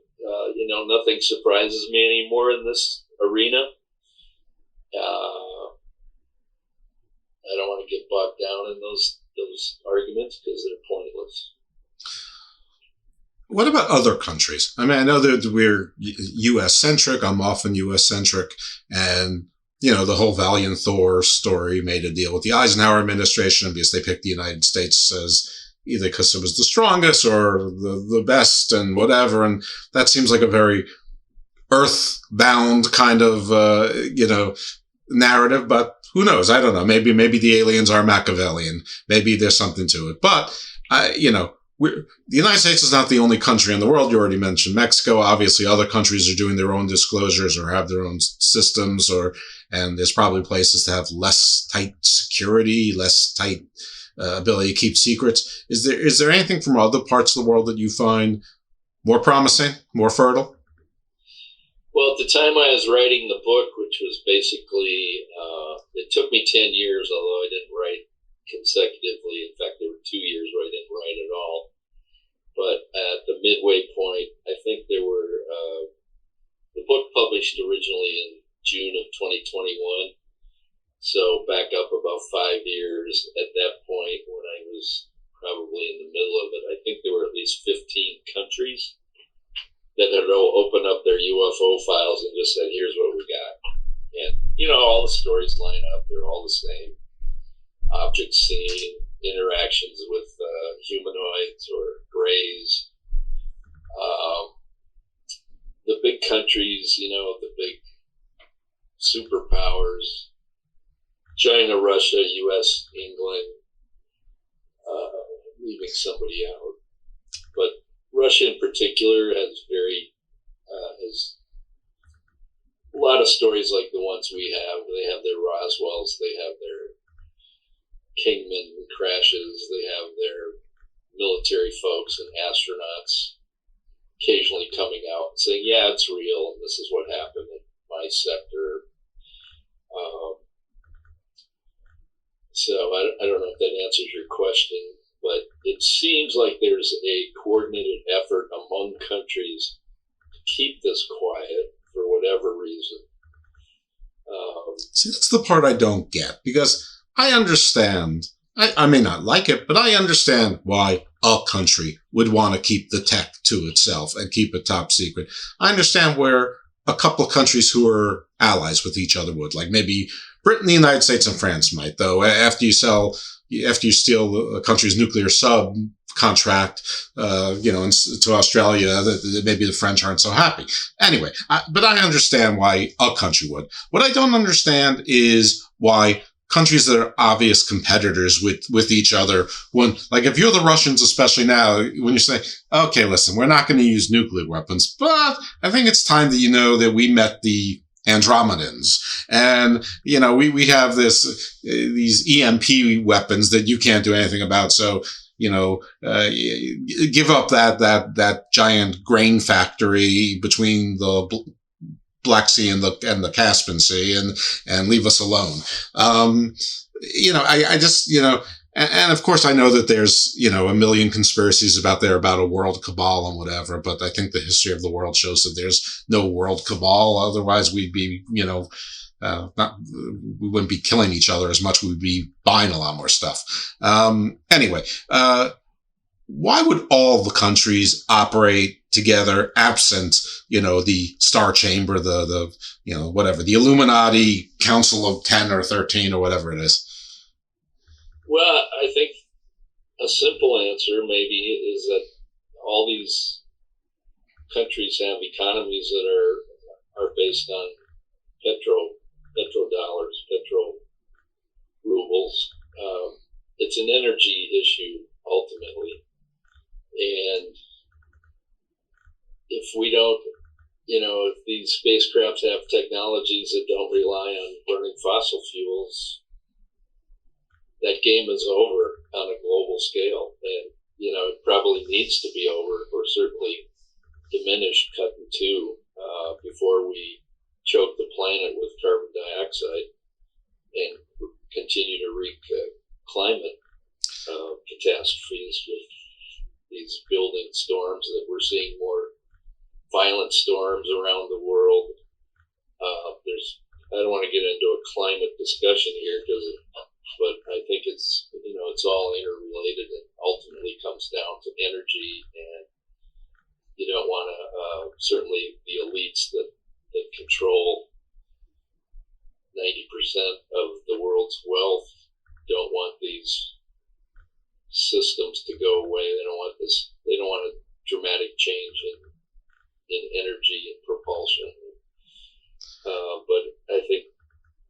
[SPEAKER 17] nothing surprises me anymore in this arena. I don't want to get bogged down in those arguments because they're pointless.
[SPEAKER 16] What about other countries? I mean, I know that we're U.S.-centric. I'm often U.S.-centric. And, the whole Valiant Thor story made a deal with the Eisenhower administration because they picked the United States as either because it was the strongest or the best and whatever. And that seems like a very Earthbound kind of, narrative. But who knows? I don't know. Maybe the aliens are Machiavellian. Maybe there's something to it. But, the United States is not the only country in the world. You already mentioned Mexico. Obviously, other countries are doing their own disclosures or have their own systems, and there's probably places that have less tight security, less tight ability to keep secrets. Is there anything from other parts of the world that you find more promising, more fertile?
[SPEAKER 17] Well, at the time I was writing the book, which was basically, it took me 10 years, although I didn't write consecutively. In fact, there were 2 years where I didn't write at all. But at the midway point, I think there were, the book published originally in June of 2021. So back up about 5 years. At that point, when I was probably in the middle of it, I think there were at least 15 countries that had opened up their UFO files and just said, here's what we got. And, all the stories line up. They're all the same. Objects seen, interactions with humanoids or greys. The big countries, the big superpowers, China, Russia, US, England, leaving somebody out. But Russia in particular has a lot of stories like the ones we have. They have their Roswells, they have their Kingman crashes, they have their military folks and astronauts occasionally coming out and saying, yeah, it's real, and this is what happened in my sector. So I don't know if that answers your question, but it seems like there's a coordinated effort among countries to keep this quiet for whatever reason.
[SPEAKER 16] See, that's the part I don't get, because I understand, I may not like it, but I understand why a country would want to keep the tech to itself and keep it top secret. I understand where a couple of countries who are allies with each other would, like maybe Britain, the United States, and France might, though. After you steal a country's nuclear sub contract, to Australia, maybe the French aren't so happy. Anyway, but I understand why a country would. What I don't understand is why countries that are obvious competitors with each other, if you're the Russians, especially now, when you say, okay, listen, we're not going to use nuclear weapons, but I think it's time that you know that we met the Andromedans, and we have these EMP weapons that you can't do anything about. So give up that giant grain factory between the Black Sea and the Caspian Sea, and leave us alone. And of course I know that there's, a million conspiracies about a world cabal and whatever, but I think the history of the world shows that there's no world cabal. Otherwise we'd be, we wouldn't be killing each other as much. We'd be buying a lot more stuff. Anyway, why would all the countries operate together absent, the Star Chamber, the Illuminati Council of 10 or 13 or whatever it is?
[SPEAKER 17] Well, I think a simple answer maybe is that all these countries have economies that are based on petrodollars, petro rubles. It's an energy issue ultimately, and if we don't, if these spacecrafts have technologies that don't rely on burning fossil fuels, that game is over on a global scale, and it probably needs to be over, or certainly diminished, cut in two, before we choke the planet with carbon dioxide and continue to wreak climate catastrophes with these building storms that we're seeing, more violent storms around the world. I don't want to get into a climate discussion here, but I think it's all interrelated, and ultimately comes down to energy, and you don't want to, certainly the elites that control 90% of the world's wealth don't want these systems to go away. They don't want a dramatic change in energy and propulsion. But I think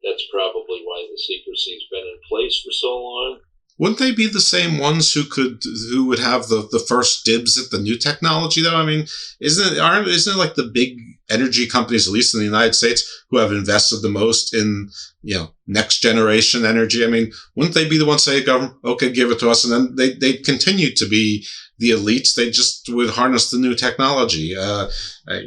[SPEAKER 17] that's probably why the secrecy's been in place for so long.
[SPEAKER 16] Wouldn't they be the same ones who would have the first dibs at the new technology, though? I mean, isn't it like the big energy companies, at least in the United States, who have invested the most in, next generation energy? I mean, wouldn't they be the ones say, government, okay, give it to us, and then they'd continue to be the elites? They just would harness the new technology,
[SPEAKER 17] Well, I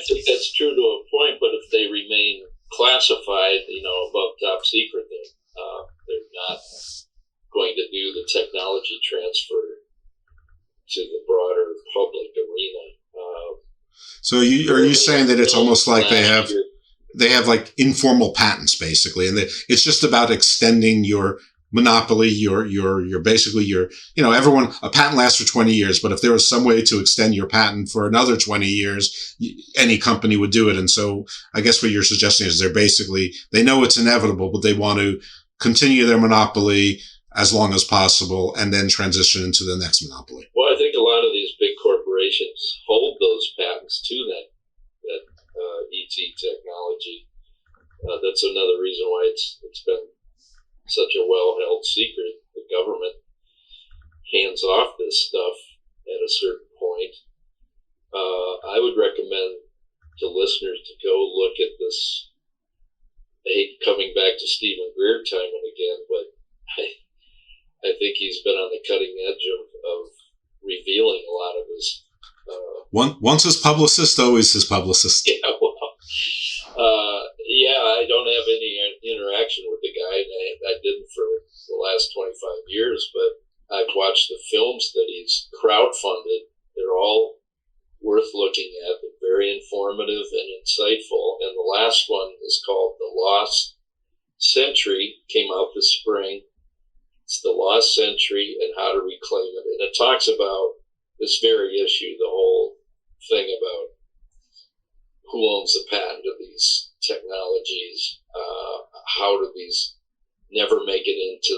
[SPEAKER 17] think that's true to a point, but if they remain classified, above top secret, they're not going to do the technology transfer to the broader public arena.
[SPEAKER 16] So are you saying that it's almost like they have like informal patents, basically, and it's just about extending your monopoly, your basically your, everyone, a patent lasts for 20 years, but if there was some way to extend your patent for another 20 years, any company would do it. And so I guess what you're suggesting is they know it's inevitable, but they want to continue their monopoly as long as possible and then transition into the next monopoly.
[SPEAKER 17] Well, I think a lot of these big corporations hold those patents to that ET technology. That's another reason why it's been such a well-held secret. The government hands off this stuff at a certain point. I would recommend to listeners to go look at this. I hate coming back to Stephen Greer time and again, but I think he's been on the cutting edge of revealing a lot of his.
[SPEAKER 16] Once his publicist, always his publicist.
[SPEAKER 17] Yeah, well, I don't have any interaction with the guy, and I didn't for the last 25 years, but I've watched the films that he's crowdfunded. They're all worth looking at. They're very informative and insightful. And the last one is called The Lost Century, came out this spring. It's The Lost Century and How to Reclaim It. And it talks about this very issue, the whole thing about who owns the patent of these technologies, how do these never make it into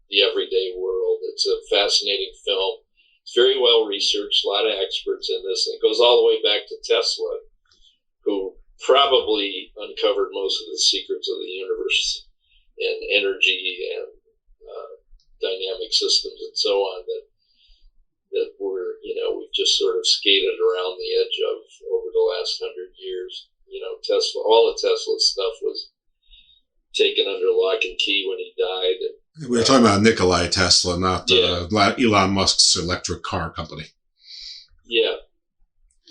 [SPEAKER 17] the everyday world. It's a fascinating film. It's very well researched, a lot of experts in this, and it goes all the way back to Tesla, who probably uncovered most of the secrets of the universe and energy and dynamic systems and so on that we're, we've just sort of skated around the edge of over the last 100 years. Tesla, all of Tesla's stuff was taken under lock and key when he died. And,
[SPEAKER 16] we were talking about Nikola Tesla, not Elon Musk's electric car company.
[SPEAKER 17] Yeah.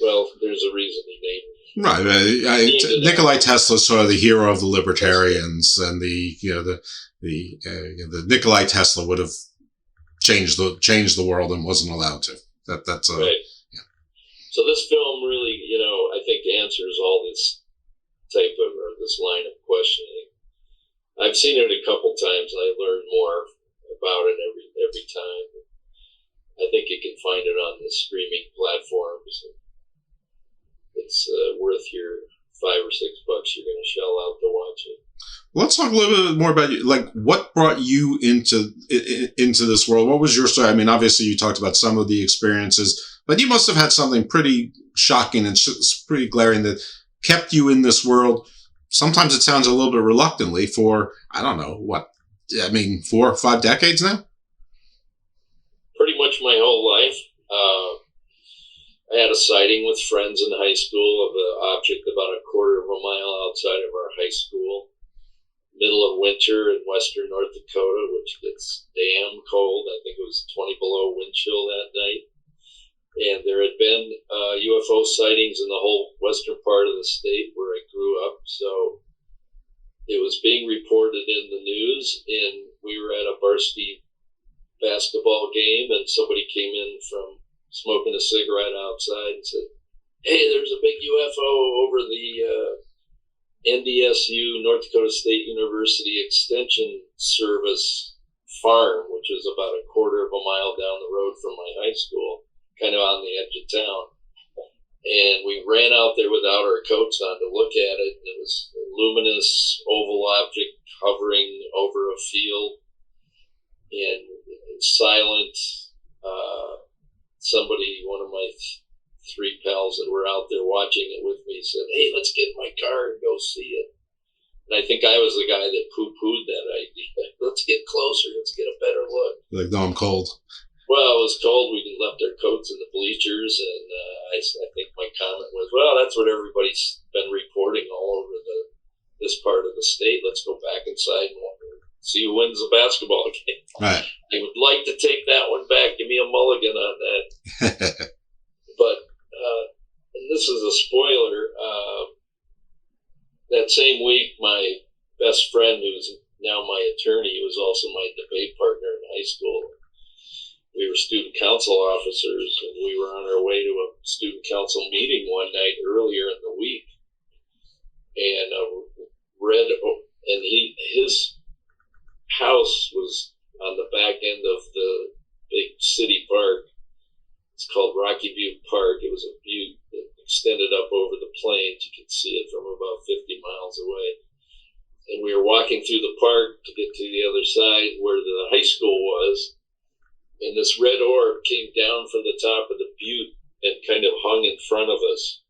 [SPEAKER 17] Well, there's a reason he named it.
[SPEAKER 16] Right. Nikola Tesla is sort of the hero of the libertarians, and the Nikola Tesla would have changed the world and wasn't allowed to. That's
[SPEAKER 17] right.
[SPEAKER 16] Yeah.
[SPEAKER 17] So this film really, I think answers all this type of, or this line of questioning. I've seen it a couple times, and I learned more about it every time. I think you can find it on the streaming platforms. It's worth your $5 or $6 you're going to shell out to watch it.
[SPEAKER 16] Let's talk a little bit more about you. Like, what brought you into this world? What was your story? I mean, obviously, you talked about some of the experiences, but you must have had something pretty shocking and pretty glaring that kept you in this world. Sometimes it sounds a little bit reluctantly for, I don't know, 4 or 5 decades now?
[SPEAKER 17] Pretty much my whole life. I had a sighting with friends in high school of an object about a quarter of a mile outside of our high school. Middle of winter in western North Dakota, which gets damn cold. I think it was 20 below wind chill that night. And there had been UFO sightings in the whole western part of the state where I grew up. So it was being reported in the news, and we were at a varsity basketball game, and somebody came in from smoking a cigarette outside and said, "Hey, there's a big UFO over the NDSU, North Dakota State University Extension Service farm," which is about a quarter of a mile down the road from my high school, kind of on the edge of town. And we ran out there without our coats on to look at it, and it was a luminous oval object hovering over a field, and silent. Somebody, one of my 3 pals that were out there watching it with me, said, "Hey, let's get in my car and go see it." And I think I was the guy that poo-pooed that idea. Let's get closer. Let's get a better look.
[SPEAKER 16] Like, no, I'm cold.
[SPEAKER 17] Well, it was cold. We left our coats in the bleachers, and I think my comment was, "Well, that's what everybody's been reporting all over this part of the state. Let's go back inside and see who wins the basketball game."
[SPEAKER 16] Right.
[SPEAKER 17] I would like to take that one back. Give me a mulligan on that. But, and this is a spoiler, that same week, my best friend, who's now my attorney, was also my debate partner in high school. We were student council officers, and we were on our way to a student council meeting one night earlier in the week. And his house was on the back end of the big city park. It's called Rocky Butte Park. It was a butte that extended up over the plains. You could see it from about 50 miles away. And we were walking through the park to get to the other side where the high school was. And this red orb came down from the top of the butte and kind of hung in front of us.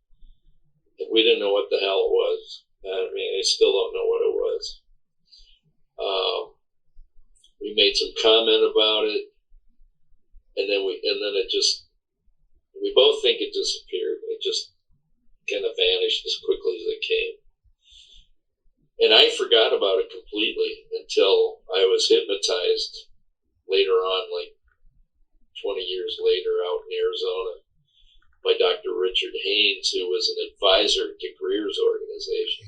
[SPEAKER 17] And we didn't know what the hell it was. I mean, I still don't know what it was. We made some comment about it, and then we both think it disappeared. It just kind of vanished as quickly as it came. And I forgot about it completely until I was hypnotized later on, like 20 years later, out in Arizona, by Dr. Richard Haynes, who was an advisor to Greer's organization.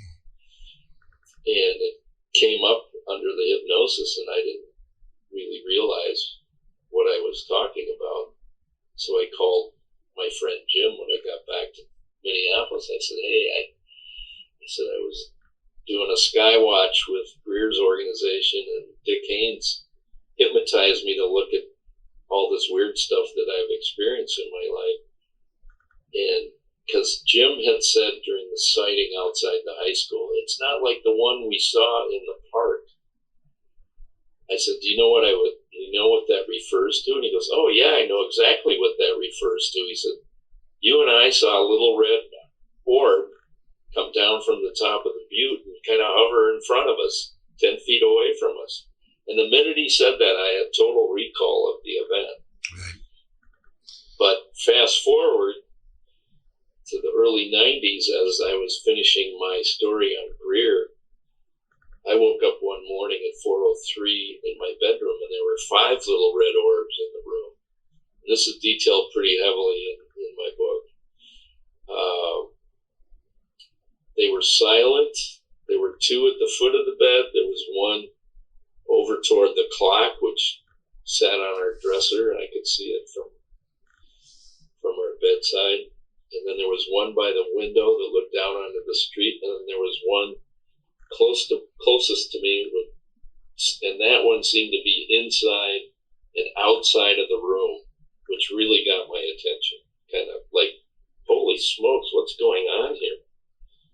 [SPEAKER 17] And it came up under the hypnosis, and I didn't really realize what I was talking about. So I called my friend Jim when I got back to Minneapolis. I said, hey, I was doing a sky watch with Greer's organization, and Dick Haynes hypnotized me to look at all this weird stuff that I've experienced in my life. And because Jim had said during the sighting outside the high school, it's not like the one we saw in the park. I said, do you know what that refers to? And he goes, oh yeah, I know exactly what that refers to. He said, you and I saw a little red orb come down from the top of the butte and kind of hover in front of us, 10 feet away from us. And the minute he said that, I had total recall of the event. Right. But fast forward to the early 90s, as I was finishing my story on Greer, I woke up one morning at 4:03 in my bedroom, and there were 5 little red orbs in the room. And this is detailed pretty heavily in my book. They were silent. There were 2 at the foot of the bed. There was one over toward the clock, which sat on our dresser, and I could see it from our bedside. And then there was one by the window that looked down onto the street, and then there was one closest to me, and that one seemed to be inside and outside of the room, which really got my attention. Kind of like, holy smokes, what's going on here?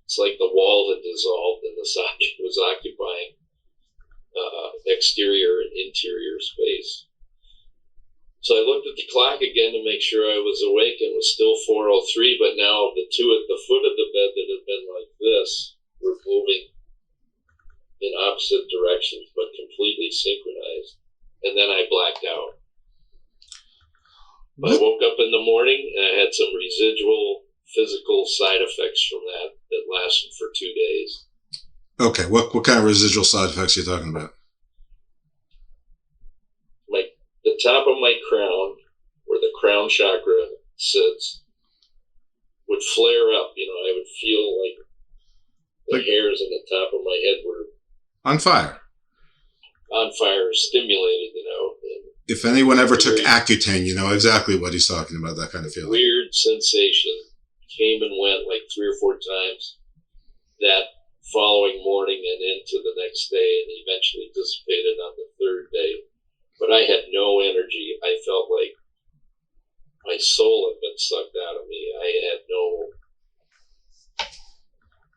[SPEAKER 17] It's like the wall had dissolved and the socket was occupying exterior and interior space. So I looked at the clock again to make sure I was awake, and it was still 4:03, but now the 2 at the foot of the bed that had been like this were moving in opposite directions, but completely synchronized. And then I blacked out. I woke up in the morning, and I had some residual physical side effects from that lasted for 2 days.
[SPEAKER 16] Okay, what kind of residual side effects are you talking about?
[SPEAKER 17] Like the top of my crown, where the crown chakra sits, would flare up. I would feel like the hairs on the top of my head were
[SPEAKER 16] on fire.
[SPEAKER 17] On fire, stimulated, And
[SPEAKER 16] if anyone ever took Accutane, you know exactly what he's talking about, that kind of feeling.
[SPEAKER 17] Weird sensation. Came and went like 3 or 4 times that following morning and into the next day, and eventually dissipated on the 3rd day. But I had no energy. I felt like my soul had been sucked out of me.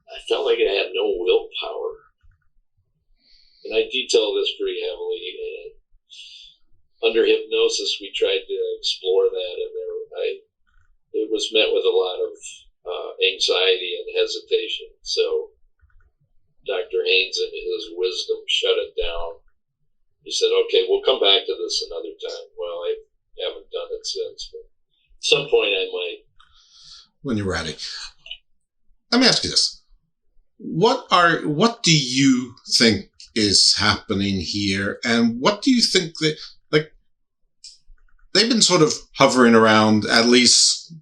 [SPEAKER 17] I felt like I had no willpower. And I detail this pretty heavily. And under hypnosis, we tried to explore that, and it was met with a lot of anxiety and hesitation. So Dr. Haynes, in his wisdom, shut it down. He said, okay, we'll come back to this another time. Well, I haven't done it since, but at some point I might.
[SPEAKER 16] When you're ready. Let me ask you this. What do you think is happening here, and what do you think that, they've been sort of hovering around, at least,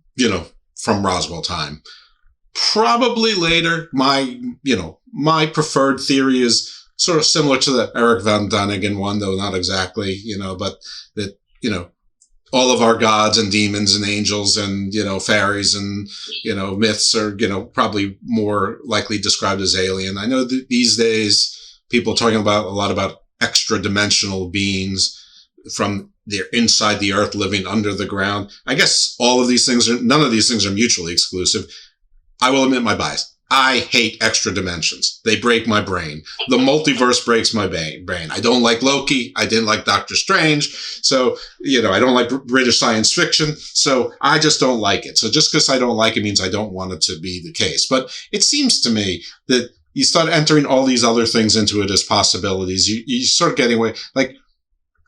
[SPEAKER 16] from Roswell time. Probably later, my preferred theory is sort of similar to the Eric Von Däniken one, though not exactly, but that, all of our gods and demons and angels and, fairies and, myths are, probably more likely described as alien. I know that these days people are talking a lot about extra dimensional beings from they're inside the earth, living under the ground. I guess none of these things are mutually exclusive. I will admit my bias. I hate extra dimensions. They break my brain. The multiverse breaks my brain. I don't like Loki. I didn't like Doctor Strange. So, I don't like British science fiction. So I just don't like it. So just because I don't like it means I don't want it to be the case. But it seems to me that you start entering all these other things into it as possibilities. You start getting away.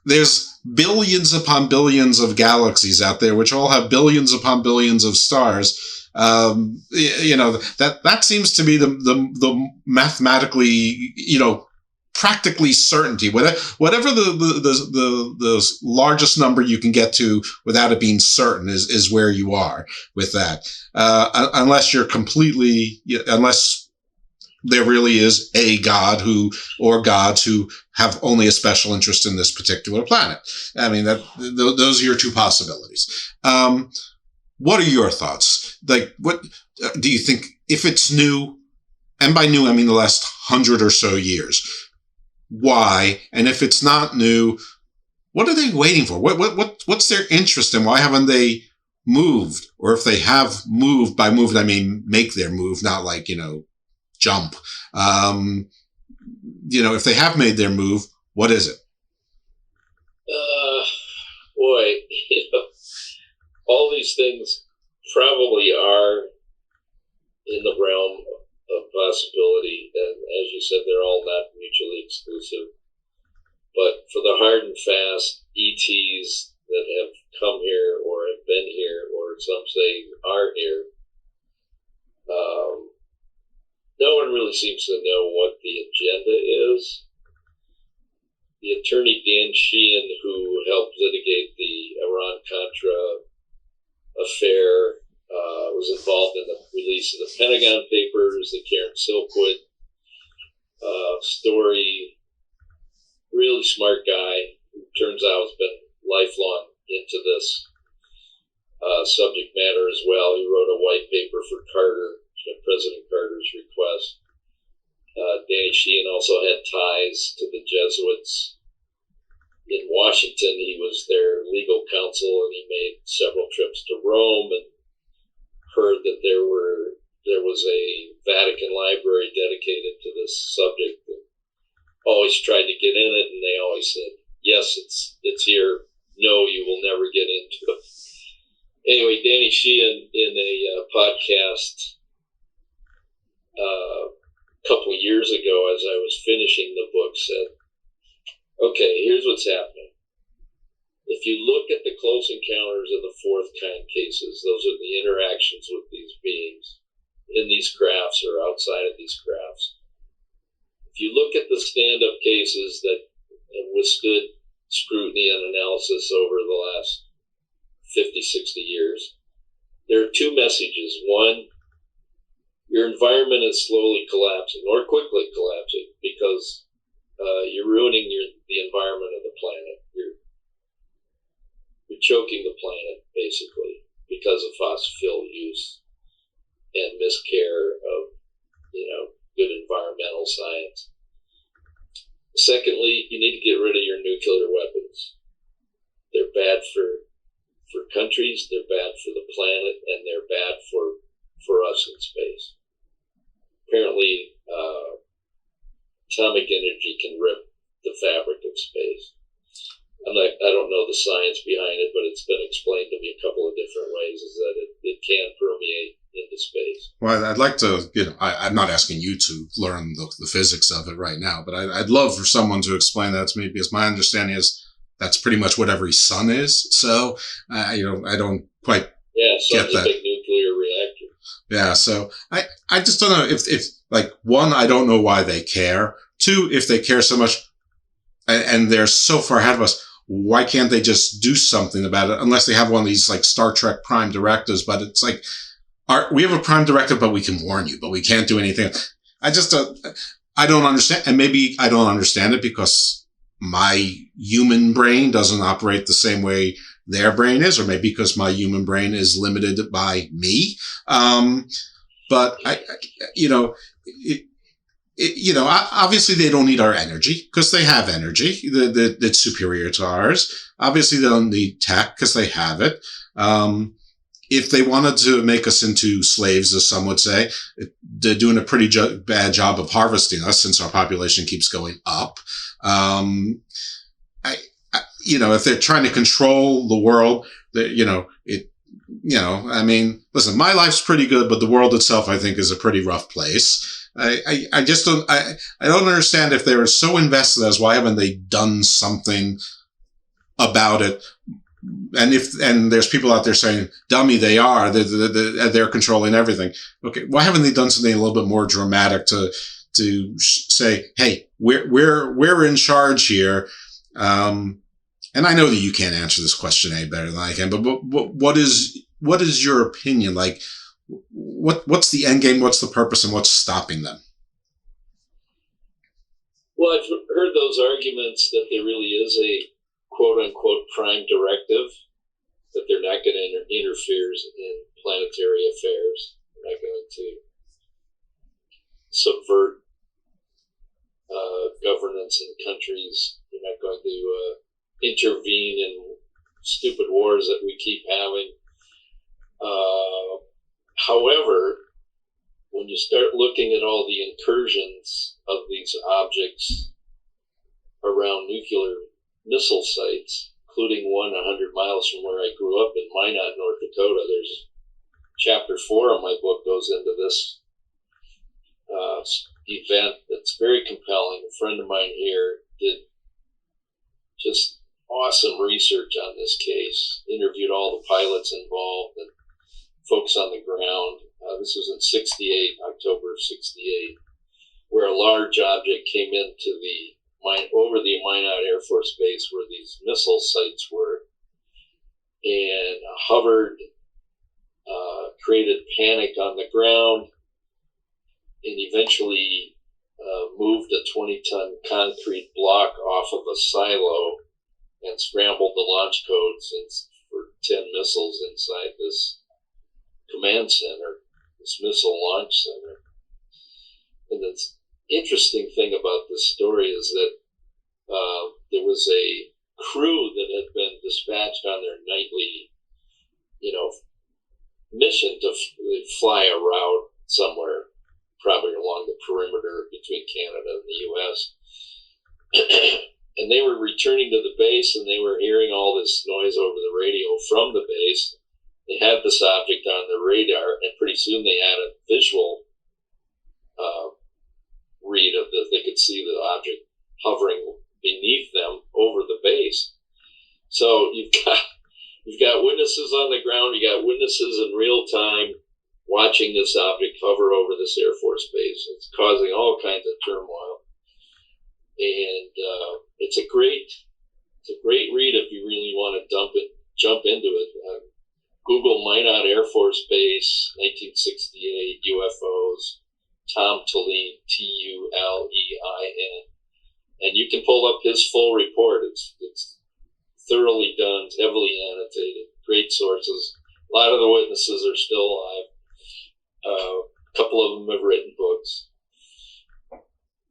[SPEAKER 16] There's billions upon billions of galaxies out there, which all have billions upon billions of stars. That seems to be the mathematically, practically certainty. Whatever the largest number you can get to without it being certain is where you are with that. Unless you're unless there really is a god or gods who have only a special interest in this particular planet. I mean, those are your two possibilities. What are your thoughts? Like, what do you think, if it's new, and by new, I mean the last 100 or so years, why? And if it's not new, what are they waiting for? What's their interest in? Why haven't they moved? Or if they have moved, by moved, I mean make their move, not like, jump. If they have made their move, what is it?
[SPEAKER 17] Boy, all these things probably are in the realm of possibility, and as you said, they're all not mutually exclusive. But for the hard and fast ETs that have come here or have been here, or some say are here, no one really seems to know what the agenda is. The attorney Dan Sheehan, who helped litigate the Iran-Contra affair, was involved in the release of the Pentagon Papers, the Karen Silkwood story. Really smart guy, who turns out has been lifelong into this subject matter as well. He wrote a white paper for Carter, President Carter's request. Danny Sheehan also had ties to the Jesuits in Washington. He was their legal counsel, and he made several trips to Rome and heard that there was a Vatican library dedicated to this subject. And always tried to get in it, and they always said, yes, it's here. No, you will never get into it. Anyway, Danny Sheehan in a podcast a couple of years ago, as I was finishing the book, said, okay, here's what's happening. If you look at the close encounters of the fourth kind cases, those are the interactions with these beings in these crafts or outside of these crafts. If you look at the stand-up cases that have withstood scrutiny and analysis over the last 50, 60 years, there are two messages. One, your environment is slowly collapsing or quickly collapsing because you're ruining the environment of the planet. You're choking the planet, basically, because of fossil fuel use and miscare of, good environmental science. Secondly, you need to get rid of your nuclear weapons. They're bad for countries, they're bad for the planet, and they're bad for us in space. Apparently, atomic energy can rip the fabric of space. I don't know the science behind it, but it's been explained to me a couple of different ways, is that it can permeate into space.
[SPEAKER 16] Well, I'd like to, I'm not asking you to learn the physics of it right now, but I'd love for someone to explain that to me, because my understanding is that's pretty much what every sun is. So, I don't quite get that. A big nuclear reactor. Yeah. So I just don't know if like, one, I don't know why they care. Two, if they care so much and they're so far ahead of us, why can't they just do something about it? Unless they have one of these like Star Trek Prime Directives, but it's like, we have a Prime Directive, but we can warn you, but we can't do anything. I don't understand. And maybe I don't understand it because my human brain doesn't operate the same way their brain is, or maybe because my human brain is limited by me. But obviously they don't need our energy because they have energy that's superior to ours. Obviously they don't need tech because they have it. If they wanted to make us into slaves, as some would say, they're doing a pretty bad job of harvesting us since our population keeps going up. If they're trying to control the world, listen, my life's pretty good, but the world itself, I think, is a pretty rough place. I just don't, I don't understand if they were so invested as why haven't they done something about it and there's people out there saying, dummy, they're controlling everything. Okay. Why haven't they done something a little bit more dramatic to say, hey, we're in charge here? And I know that you can't answer this question any better than I can, but what is your opinion? Like, what's the end game? What's the purpose, and what's stopping them?
[SPEAKER 17] Well, I've heard those arguments that there really is a quote-unquote Prime Directive, that they're not going to interfere in planetary affairs. They're not going to subvert governance in countries. They're not going to intervene in stupid wars that we keep having. However, when you start looking at all the incursions of these objects around nuclear missile sites, including one 100 miles from where I grew up in Minot, North Dakota, there's chapter 4 of my book goes into this event that's very compelling. A friend of mine here did just awesome research on this case, interviewed all the pilots involved and folks on the ground. This was in October of 68, where a large object came into over the Minot Air Force Base where these missile sites were, and hovered, created panic on the ground, and eventually moved a 20-ton concrete block off of a silo and scrambled the launch codes for 10 missiles inside this command center, this missile launch center. And the interesting thing about this story is that there was a crew that had been dispatched on their nightly, mission to fly a route somewhere, probably along the perimeter between Canada and the U.S. And they were returning to the base, and they were hearing all this noise over the radio from the base. They had this object on the radar, and pretty soon they had a visual read of this. They could see the object hovering beneath them over the base. So you've got witnesses on the ground, you got witnesses in real time watching this object hover over this Air Force base. It's causing all kinds of turmoil. And it's a great read if you really want to jump into it. Google Minot Air Force Base, 1968, UFOs, Tom Tulin, T-U-L-E-I-N. And you can pull up his full report. It's thoroughly done, heavily annotated, great sources. A lot of the witnesses are still alive. A couple of them have written books.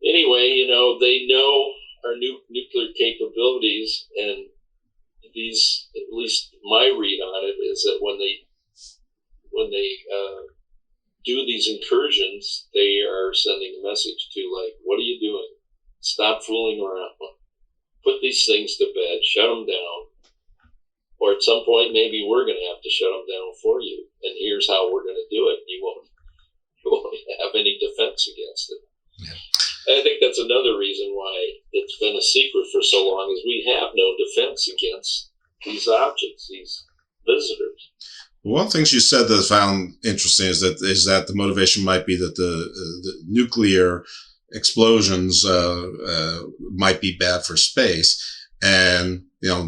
[SPEAKER 17] Anyway, they know our nuclear capabilities, and these, at least my read on it, is that when they do these incursions, they are sending a message to, like, what are you doing? Stop fooling around. Put these things to bed. Shut them down. Or at some point, maybe we're going to have to shut them down for you. And here's how we're going to do it. You won't have any defense against it. Yeah. I think that's another reason why it's been a secret for so long, is we have no defense against these objects, these visitors.
[SPEAKER 16] One of the things you said that I found interesting is that the motivation might be that the nuclear explosions might be bad for space. And,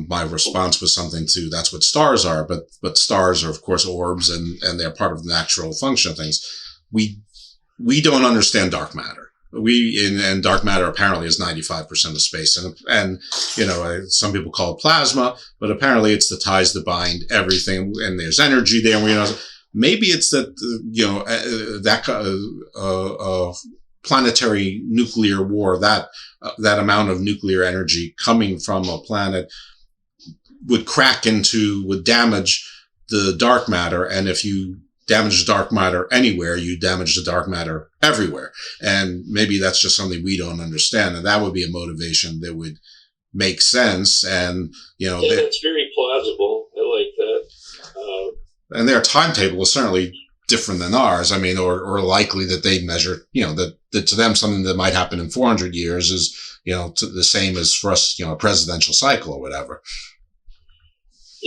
[SPEAKER 16] my response was something to, that's what stars are, but stars are, of course, orbs, and they're part of the natural function of things. We don't understand dark matter. And dark matter apparently is 95% of space. And some people call it plasma, but apparently it's the ties that bind everything, and there's energy there. And maybe it's that, planetary nuclear war, that amount of nuclear energy coming from a planet would damage the dark matter. And if you damage the dark matter anywhere, you damage the dark matter everywhere. And maybe that's just something we don't understand. And that would be a motivation that would make sense. And,
[SPEAKER 17] that's very plausible. I like that.
[SPEAKER 16] And their timetable is certainly different than ours. I mean, or likely that they measure, that to them, something that might happen in 400 years is, the same as for us, a presidential cycle or whatever.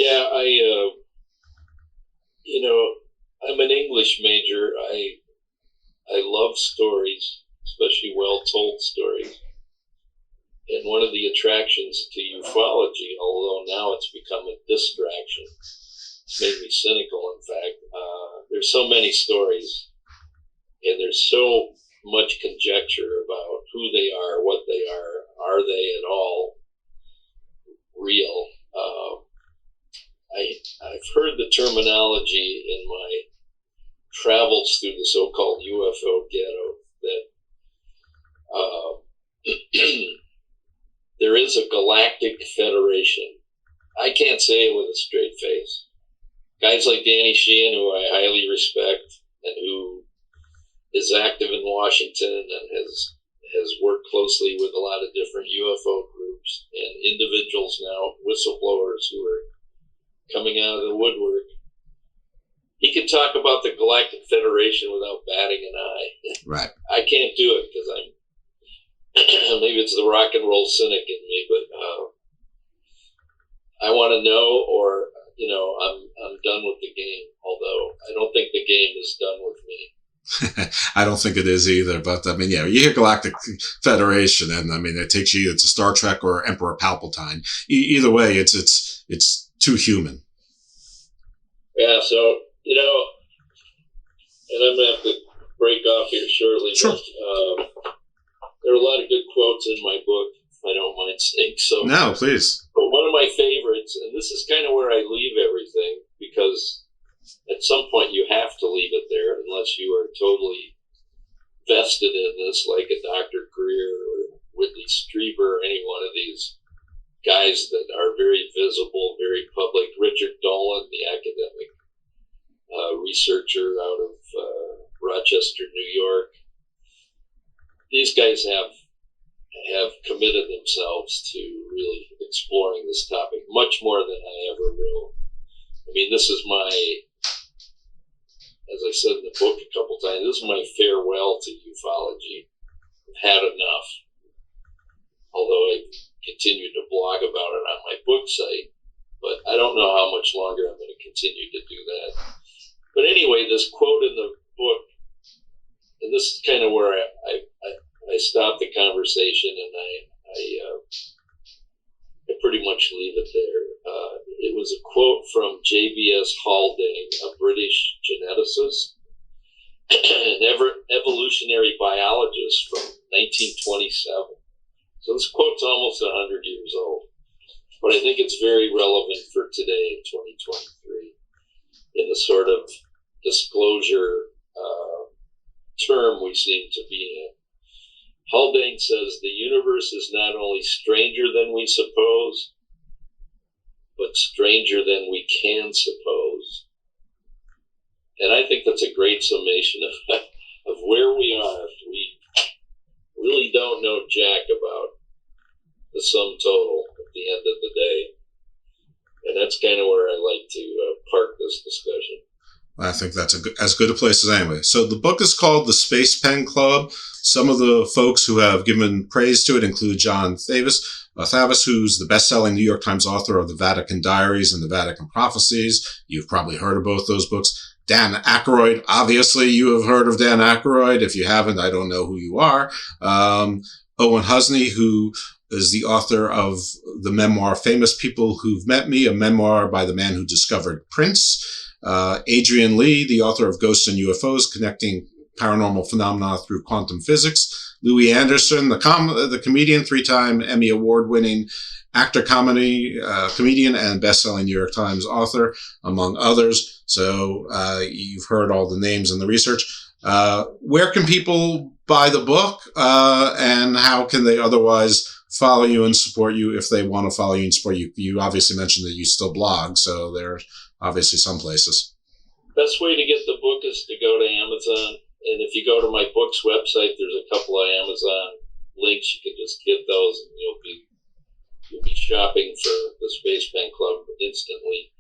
[SPEAKER 17] Yeah, I'm an English major. I love stories, especially well-told stories. And one of the attractions to ufology, although now it's become a distraction, it's made me cynical, in fact. There's so many stories, and there's so much conjecture about who they are, what they are they at all real? I've heard the terminology in my travels through the so-called UFO Ghetto that there is a Galactic Federation. I can't say it with a straight face. Guys like Danny Sheehan, who I highly respect and who is active in Washington and has worked closely with a lot of different UFO groups and individuals now, whistleblowers who are coming out of the woodwork. He could talk about the Galactic Federation without batting an eye.
[SPEAKER 16] Right.
[SPEAKER 17] I can't do it because I'm maybe it's the rock and roll cynic in me, but I want to know, or I'm done with the game. Although I don't think the game is done with me.
[SPEAKER 16] I don't think it is either, but I mean, yeah, you hear Galactic Federation, and I mean, it takes you, it's a Star Trek or Emperor Palpatine. Either way, it's too human.
[SPEAKER 17] Yeah, so, and I'm going to have to break off here shortly.
[SPEAKER 16] Sure.
[SPEAKER 17] But, there are a lot of good quotes in my book, if I don't mind saying so.
[SPEAKER 16] No, please.
[SPEAKER 17] But one of my favorites, and this is kind of where I leave everything, because at some point you have to leave it there unless you are totally vested in this, like a Dr. Greer or Whitley Strieber, or any one of these guys that are very visible, very public. Richard Dolan, the academic researcher out of Rochester, New York. These guys have committed themselves to really exploring this topic much more than I ever will. I mean, this is my, as I said in the book a couple times, this is my farewell to ufology. I've had enough. Although I continue to blog about it on my book site, but I don't know how much longer I'm going to continue to do that. But anyway, this quote in the book, and this is kind of where I stopped the conversation, and I pretty much leave it there. It was a quote from J.B.S. Haldane, a British geneticist, an evolutionary biologist from 1927. So this quote's almost 100 years old, but I think it's very relevant for today in 2023 in the sort of disclosure term we seem to be in. Haldane says, the universe is not only stranger than we suppose, but stranger than we can suppose. And I think that's a great summation of where we are. We really don't know jack about the sum total at the end of the day. And that's kind of where I like to park this discussion.
[SPEAKER 16] I think that's as good a place as anyway. So the book is called The Space Pen Club. Some of the folks who have given praise to it include John Thavis, who's the best-selling New York Times author of The Vatican Diaries and The Vatican Prophecies. You've probably heard of both those books. Dan Akyroyd, obviously you have heard of Dan Akyroyd. If you haven't, I don't know who you are. Owen Husney, who is the author of the memoir Famous People Who've Met Me, a memoir by the man who discovered Prince. Adrian Lee, the author of Ghosts and UFOs, Connecting Paranormal Phenomena Through Quantum Physics. Louie Anderson, the comedian, 3-time Emmy Award-winning actor, comedian, and best-selling New York Times author, among others. So you've heard all the names in the research. Where can people buy the book, and how can they otherwise follow you and support you if they want to follow you and support you? You obviously mentioned that you still blog, so there's obviously some places.
[SPEAKER 17] Best way to get the book is to go to Amazon. And if you go to my book's website, there's a couple of Amazon links. You can just hit those and you'll be shopping for the Space Pen Club instantly.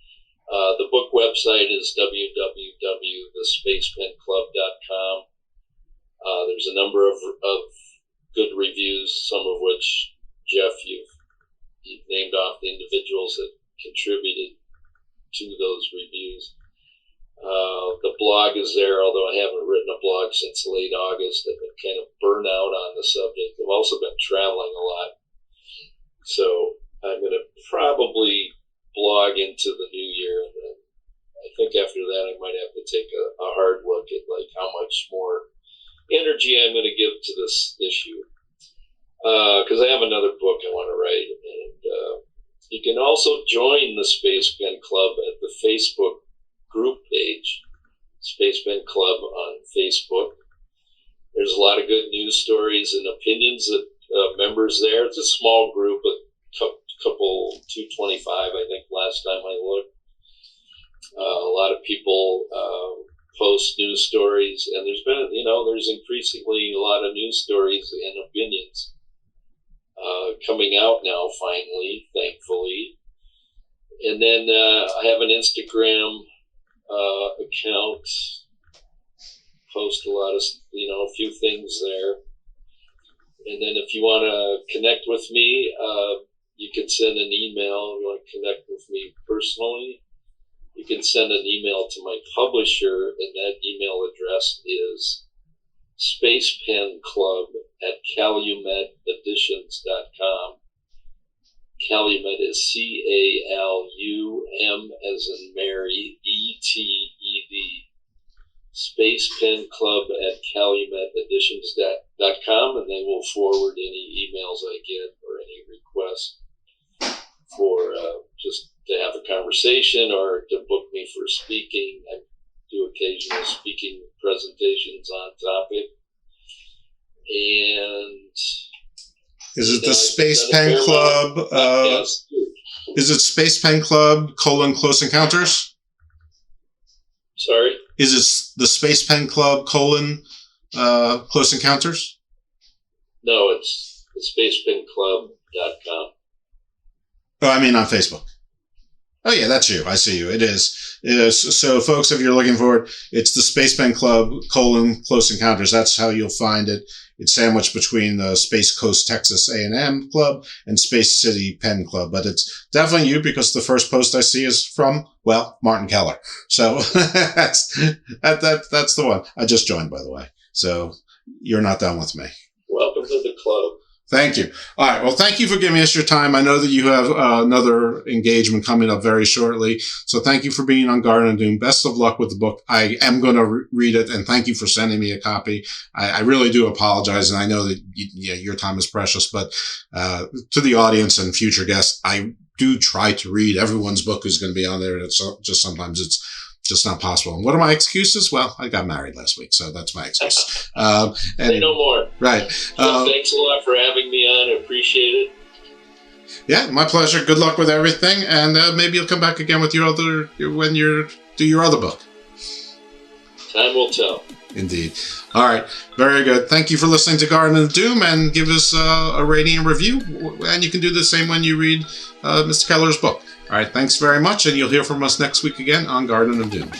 [SPEAKER 17] The book website is www.thespacepenclub.com. There's a number of good reviews, some of which, Jeff, you've named off the individuals that contributed to those reviews. The blog is there, although I haven't written a blog since late August. I've been kind of burnt out on the subject. I've also been traveling a lot. So I'm going to probably blog into the new year, and then I think after that I might have to take a hard look at like how much more energy I'm going to give to this issue. Because I have another book I want to write, and you can also join the Space Pen Club at the Facebook group page, Space Pen Club on Facebook. There's a lot of good news stories and opinions that members there. It's a small group, a couple 225, I think, last time I looked. A lot of people post news stories, and there's been, there's increasingly a lot of news stories and opinions coming out now, finally, thankfully. And then I have an Instagram account, post a lot of, a few things there. And then if you want to connect with me, you can send an email. If you want to connect with me personally, you can send an email to my publisher, and that email address is spacepenclub@calumeteditions.com. Calumet is CALUM as in Mary, ETED. spacepenclub@calumeteditions.com, and they will forward any emails I get or any requests for just to have a conversation or to book me for speaking. I do occasional speaking presentations on topic. And
[SPEAKER 16] is it the Space Pen Club? Is it Space Pen Club : Close Encounters?
[SPEAKER 17] Sorry?
[SPEAKER 16] Is it the Space Pen Club : Close Encounters?
[SPEAKER 17] No, it's the spacepenclub.com.
[SPEAKER 16] Oh, I mean on Facebook. Oh, yeah, that's you. I see you. It is. So, folks, if you're looking for it, it's the Space Pen Club : Close Encounters. That's how you'll find it. It's sandwiched between the Space Coast Texas A&M Club and Space City Pen Club. But it's definitely you, because the first post I see is from, well, Martin Keller. So that's the one. I just joined, by the way. So you're not done with me.
[SPEAKER 17] Welcome to the club.
[SPEAKER 16] Thank you. All right. Well, thank you for giving us your time. I know that you have another engagement coming up very shortly. So thank you for being on Garden of Doom. Best of luck with the book. I am going to read it, and thank you for sending me a copy. I really do apologize, and I know that your time is precious, but to the audience and future guests, I do try to read everyone's book who's going to be on there. It's just sometimes it's just not possible. And what are my excuses? Well, I got married last week, so that's my excuse.
[SPEAKER 17] Say no more.
[SPEAKER 16] Right.
[SPEAKER 17] Thanks a lot for having me on. I appreciate it.
[SPEAKER 16] Yeah, my pleasure. Good luck with everything, and maybe you'll come back again with do your other book.
[SPEAKER 17] Time will tell.
[SPEAKER 16] Indeed. All right. Very good. Thank you for listening to Garden of Doom, and give us a rating and review. And you can do the same when you read Mr. Keller's book. All right. Thanks very much, and you'll hear from us next week again on Garden of Doom.